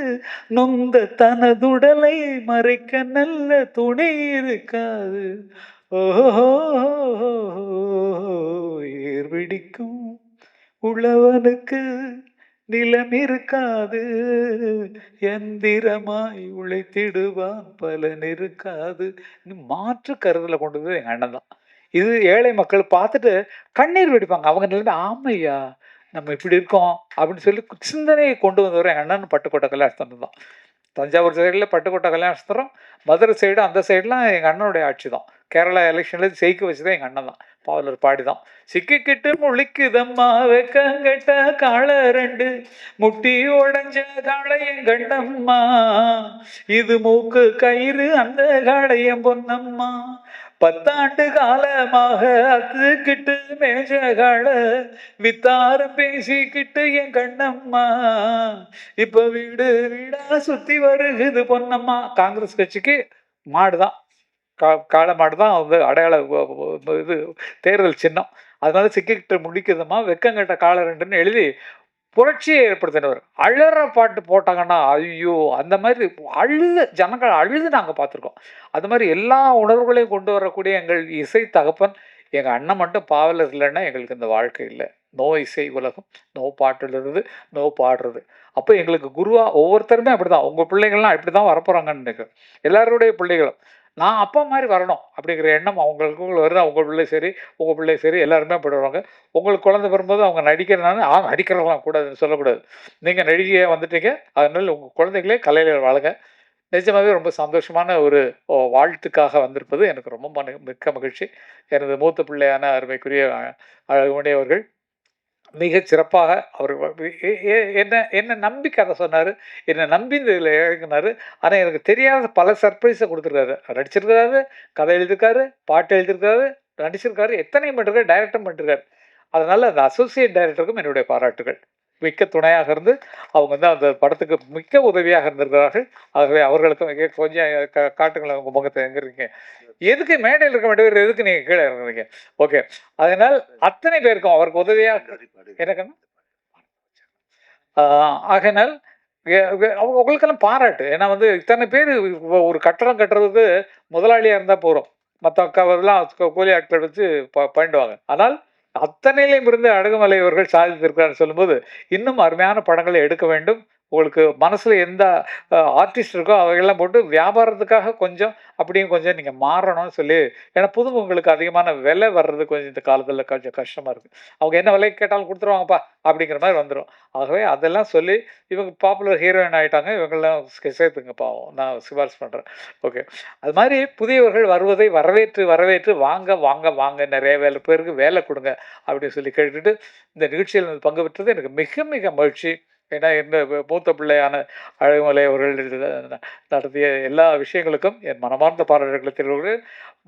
நொந்த தனதுடலை மறைக்க நல்ல துணை இருக்காது, ஓஹோ ஏர் பிடிக்கும் உழவனுக்கு நிலம் இருக்காது, எந்திரமாய் உழைத்திடுவான் பலன் இருக்காது. மாற்று கருதலை கொண்டது எங்க அண்ணன் தான். இது ஏழை மக்கள் பார்த்துட்டு கண்ணீர் வெடிப்பாங்க. அவங்க நிலைமை ஆமையா நம்ம இப்படி இருக்கோம் அப்படின்னு சொல்லி சிந்தனையை கொண்டு வந்தவர் எங்க அண்ணன் பட்டுக்கோட்டை கல்யாணம் தான். தஞ்சாவூர் சைடில் பட்டுக்கோட்டை கல்யாணம், மதுரை சைடு அந்த சைடுலாம் எங்கள் அண்ணனுடைய ஆட்சி தான். கேரளா எலெக்ஷனில் ஜெயிக்க வச்சதே எங்கள் அண்ணன் தான். பாவலர் பாடி தான். சிக்கிக்கிட்டு முழிக்குதம்மா வெக்கங்கட்ட காளை 2, முட்டி உடஞ்ச காளை என் கண்ணம்மா, இது மூக்கு கயிறு அந்த காளையம் பொன்னம்மா, 10 ஆண்டு காலமாக அத்துக்கிட்டு மேஜ காளை, வித்தாரம் பேசிக்கிட்டு என் கண்ணம்மா, இப்ப வீடு வீடா சுத்தி வருகுது பொன்னம்மா. காங்கிரஸ் கட்சிக்கு மாடுதான், காளை மாடு தான் வந்து அடையாள இது தேர்தல் சின்னம். அதனால சிக்கிக்கிட்டு முடிக்குதுமா வெக்கங்கட்ட காளை 2ன்னு எழுதி புரட்சியை ஏற்படுத்தினவர். அழற பாட்டு போட்டாங்கன்னா ஐயோ அந்த மாதிரி அழுது ஜனங்கள் அழுது நாங்கள் பார்த்துருக்கோம். அது மாதிரி எல்லா உணர்வுகளையும் கொண்டு வரக்கூடிய எங்கள் இசை தகப்பன் எங்கள் அண்ணன் மட்டும் பாவலர் இல்லைன்னா எங்களுக்கு இந்த வாழ்க்கை இல்லை. நோ இசை உலகம், நோ பாட்டுலருந்து, நோ பாடுறது. அப்போ எங்களுக்கு குருவா ஒவ்வொருத்தருமே அப்படிதான். உங்கள் பிள்ளைகள்லாம் இப்படி தான் வரப்போகிறாங்கன்னு நினைக்கிறேன். எல்லாருடைய பிள்ளைகளும் நான் அப்பா மாதிரி வரணும் அப்படிங்கிற எண்ணம் அவங்களுக்கு வருது. உங்கள் பிள்ளை சரி, உங்கள் பிள்ளை சரி, எல்லாருமே அப்படி வருவாங்க. உங்களுக்கு குழந்தை வரும்போது அவங்க நடிக்கிறனால நடிக்கிறவங்களாம் கூடாதுன்னு சொல்லக்கூடாது. நீங்கள் நடிகையாக வந்துட்டீங்க, அதனால உங்கள் குழந்தைகளே கலையில் வளங்க. நிஜமாகவே ரொம்ப சந்தோஷமான ஒரு வாழ்த்துக்காக வந்திருப்பது எனக்கு ரொம்ப மிக்க மகிழ்ச்சி. எனது மூத்த பிள்ளையான அருமைக்குரிய அழகுமணி அவர்கள் மிகச் சிறப்பாக அவர் என்ன நம்பி கதை சொன்னார். என்னை நம்பி இந்த இதில் இறங்கினார். ஆனால் எனக்கு தெரியாத பல சர்ப்ரைஸை கொடுத்துருக்காரு. நடிச்சிருக்காரு, கதை எழுதியிருக்காரு, பாட்டு எழுதியிருக்காரு, நடிச்சிருக்காரு, எத்தனையும் பண்ணிருக்காரு, டைரக்டும் பண்ணிருக்காரு. அதனால் அந்த அசோசியேட் டைரக்டருக்கும் என்னுடைய பாராட்டுகள். மிக்க துணையாக இருந்து அவங்க வந்து அந்த படத்துக்கு மிக்க உதவியாக இருந்திருக்கிறார்கள். ஆகவே அவர்களுக்கும் கொஞ்சம் காட்டுங்களேன் உங்கள் முகத்தை எங்கே இருக்கீங்க. எதுக்கு மேடையில் இருக்க வேண்டியவர், எதுக்கு நீங்கள் கீழே இறங்குறீங்க? ஓகே. அதனால் அத்தனை பேருக்கும் அவருக்கு உதவியாக எனக்குன்னா ஆகையினால் உங்களுக்கெல்லாம் பாராட்டு. ஏன்னா வந்து இத்தனை பேர் ஒரு கட்டடம் கட்டுறதுக்கு முதலாளியாக இருந்தால் போகிறோம். மற்ற அக்காவெல்லாம் கூலி ஆட்கள் வச்சு பண்ணிடுவாங்க. ஆனால் அத்தனையிலும் இருந்து அழகுமலை அவர்கள் சாதித்திருக்கிறார் சொல்லும்போது, இன்னும் அருமையான படங்களை எடுக்க வேண்டும். உங்களுக்கு மனசுல எந்த ஆர்டிஸ்ட் இருக்கோ அவையெல்லாம் போட்டு வியாபாரத்துக்காக கொஞ்சம் அப்படியும் கொஞ்சம் நீங்க மாறணும்னு சொல்லி, ஏன்னா புதுமுகங்களுக்கு அதிகமான விலை வர்றது கொஞ்சம் இந்த காலத்துல கொஞ்சம் கஷ்டமா இருக்கு. அவங்க என்ன விலைக்கு கேட்டாலும் குடுத்துருவாங்கப்பா அப்படிங்கிற மாரி வந்துரும். ஆகவே அதெல்லாம் சொல்லி இவங்க பாப்புலர் ஹீரோயின் ஆயிட்டாங்க. இவங்கலாம் சேர்த்துங்க பாவம். நான் சிபாரிசு பண்றேன். ஓகே. அது மாரி புதியவர்கள் வருவதை வரவேற்று, வரவேற்று வாங்க, வாங்க, வாங்க நெறைய பேருக்கு வேலை குடுங்க அப்படின்னு சொல்லி கேட்டுட்டு, இந்த நிகழ்ச்சியில் பங்கு பெற்றது எனக்கு மிக மிக மகிழ்ச்சி. ஏன்னா இந்த மூத்த பிள்ளையான அழகுமலை அவர்கள் நடத்திய எல்லா விஷயங்களுக்கும் என் மனமார்ந்த பாராட்டுகளை தெரிவிக்கிறேன்.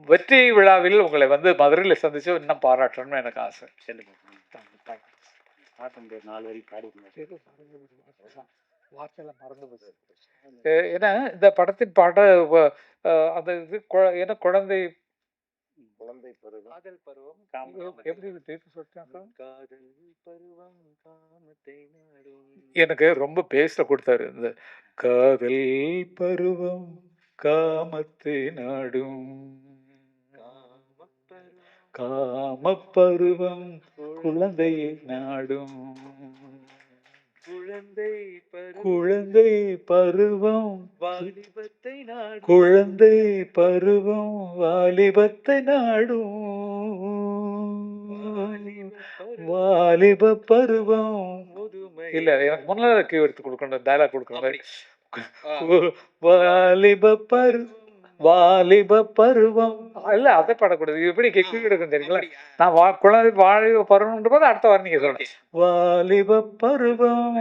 வெற்றி விழாவில் உங்களை வந்து மதுரையில சந்திச்சு இன்னும் பாராட்டணும்னு எனக்கு ஆசை. வார்த்தையெல்லாம் மறந்து போச்சு. ஏன்னா இந்த படத்தின் பாட அந்த இது என்ன குழந்தை பருவம், காதல் பருவம், எப்படி சொல்லிட்டேன் காதல் பருவம் காமத்தை நாடும். எனக்கு ரொம்ப பேஸ்ல கொடுத்தாரு. இந்த காதல் பருவம் காமத்தை நாடும், காமப்பருவம் குழந்தையை நாடும், குழந்தை பருவம் வாலிபத்தை நாடும், குழந்தை பருவம் வாலிபத்தை நாடும், வாலிப பருவம் இல்ல எனக்கு முன்னால கீ எடுத்து கொடுக்கணும், டயலாக் கொடுக்கணும் மாதிரி. வாலிப பருவம் இல்ல அதை பாடக்கூடாது. எப்படி கீ எடுக்கும் தெரியுங்களா? நான் குழந்தை வாலிப பருவம்ன்ற போது அடுத்த வாரம் நீங்க சொல்லணும். வாலிப பருவம்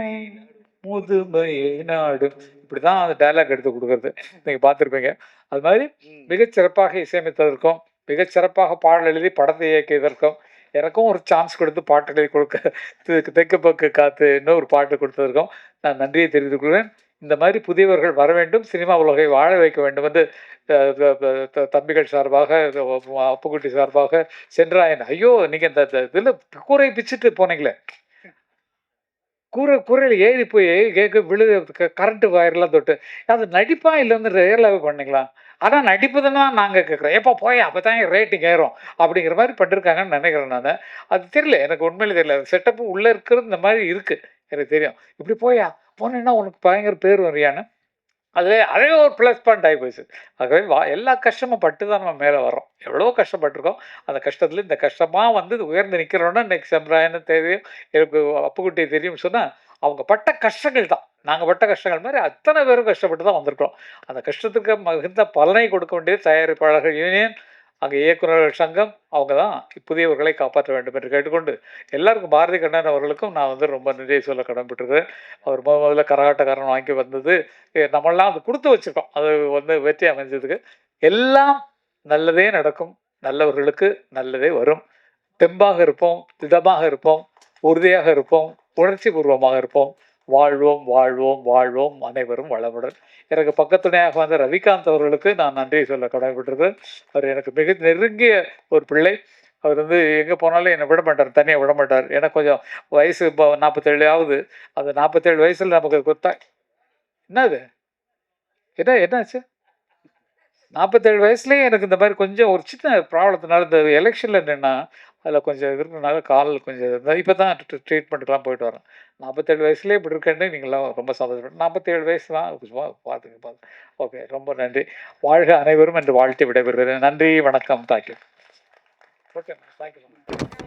முதுமையை நாடும். இப்படிதான் அந்த டயலாக் எடுத்து கொடுக்கறது நீங்க பார்த்துருப்பீங்க. அது மாதிரி மிகச்சிறப்பாக இசையமைத்ததற்கும் மிகச்சிறப்பாக பாடல் எழுதி படத்தை இயக்கியதற்கும் எனக்கும் ஒரு சான்ஸ் கொடுத்து பாட்டு எழுதி கொடுக்க தெற்கு பக்கு காத்து இன்னொரு பாட்டு கொடுத்ததற்கும் நான் நன்றியை தெரிவித்துக் கொள்வேன். இந்த மாதிரி புதியவர்கள் வர வேண்டும், சினிமா உலகை வாழ வைக்க வேண்டும் என்று தம்பிகள் சார்பாக அப்புக்குட்டி சார்பாக சென்றாயன். ஐயோ நீங்க இந்த இதில் கூரை பிச்சுட்டு போனீங்களே, கூரையில் ஏறி போய் விழு கரண்ட் வயர்லாம் தொட்டு அது நடிப்பா இல்லை வந்து ரியலாகவே பண்ணிக்கலாம். ஆனால் நடிப்புதுன்னா நாங்கள் கேட்குறோம், எப்போ போய் அப்போ தான் ரேட்டிங் ஏறும் அப்படிங்கிற மாதிரி பண்ணிருக்காங்கன்னு நினைக்கிறேன் நான். அது தெரியல, எனக்கு உண்மையிலே தெரியல. செட்டப்பு உள்ளே இருக்கிறது இந்த மாதிரி இருக்குது எனக்கு தெரியும். இப்படி போனேன்னா உனக்கு பயங்கர பேர் வரியான்னு அதே ஒரு ப்ளஸ் பாயிண்ட் ஆகி போயிடுச்சு. ஆகவே எல்லா கஷ்டமும் பட்டு தான் நம்ம மேலே வரோம். எவ்வளோ கஷ்டப்பட்டிருக்கோம். அந்த கஷ்டத்தில் இந்த கஷ்டமாக வந்து உயர்ந்து நிற்கிறோன்னா இன்னைக்கு செம்ராயன்னு தெரியும், எனக்கு அப்புக்குட்டி தெரியும்னு சொன்னால் அவங்க பட்ட கஷ்டங்கள் தான். நாங்கள் பட்ட கஷ்டங்கள் மாதிரி அத்தனை பேரும் கஷ்டப்பட்டு தான் வந்திருக்கோம். அந்த கஷ்டத்துக்கு மிகுந்த பலனை கொடுக்க வேண்டியது தயாரிப்பாளர்கள் யூனியன், அங்கே இயக்குநர்கள் சங்கம், அவங்க தான் புதியவர்களை காப்பாற்ற வேண்டும் என்று கேட்டுக்கொண்டு எல்லாருக்கும் பாரதி கண்ணன் அவர்களுக்கும் நான் வந்து ரொம்ப நன்றியை சொல்ல கடன்பட்டுருக்கேன். அவர் முதல்ல கரகாட்டக்காரன் வாங்கி வந்தது நம்மளாம் அது கொடுத்து வச்சுருக்கோம். அது வந்து வெற்றி அமைஞ்சதுக்கு எல்லாம் நல்லதே நடக்கும், நல்லவர்களுக்கு நல்லதே வரும். தெம்பாக இருப்போம், திடமாக இருப்போம், உறுதியாக இருப்போம், உணர்ச்சி பூர்வமாக இருப்போம். வாழ்வோம் வாழ்வோம் வாழ்வோம், அனைவரும் வளமுடன். எனக்கு பக்கத்துணையாக வந்த ரவிகாந்த் அவர்களுக்கு நான் நன்றியை சொல்ல கடமைப்பட்டிருக்கேன். அவர் எனக்கு மிக நெருங்கிய ஒரு பிள்ளை. அவர் வந்து எங்கே போனாலும் என்னை விட மாட்டார், தனியாக விட மாட்டார். எனக்கு கொஞ்சம் வயசு இப்போ 47 ஆகுது. அந்த 47 வயசில் நமக்கு கொடுத்தா என்னது என்னாச்சு 47 வயசுலேயே எனக்கு இந்த மாதிரி கொஞ்சம் ஒரு சின்ன ப்ராப்ளத்தினால இந்த எலெக்ஷனில் என்னென்னா அதில் கொஞ்சம் இருக்கிறனால காலில் கொஞ்சம் இப்போ தான் ட்ரீட்மெண்ட்டுக்கெலாம் போயிட்டு வரேன். 47 வயசுலேயே இப்படி இருக்கேன்னு நீங்களாம் ரொம்ப சந்தோஷப்படும். 47 வயசு தான் சும்மா பார்த்துங்க. ஓகே, ரொம்ப நன்றி. வாழ்க அனைவரும் என்று வாழ்த்தி விடைபெறுகிறேன். நன்றி, வணக்கம், தேங்க்யூ. Okay, thank you.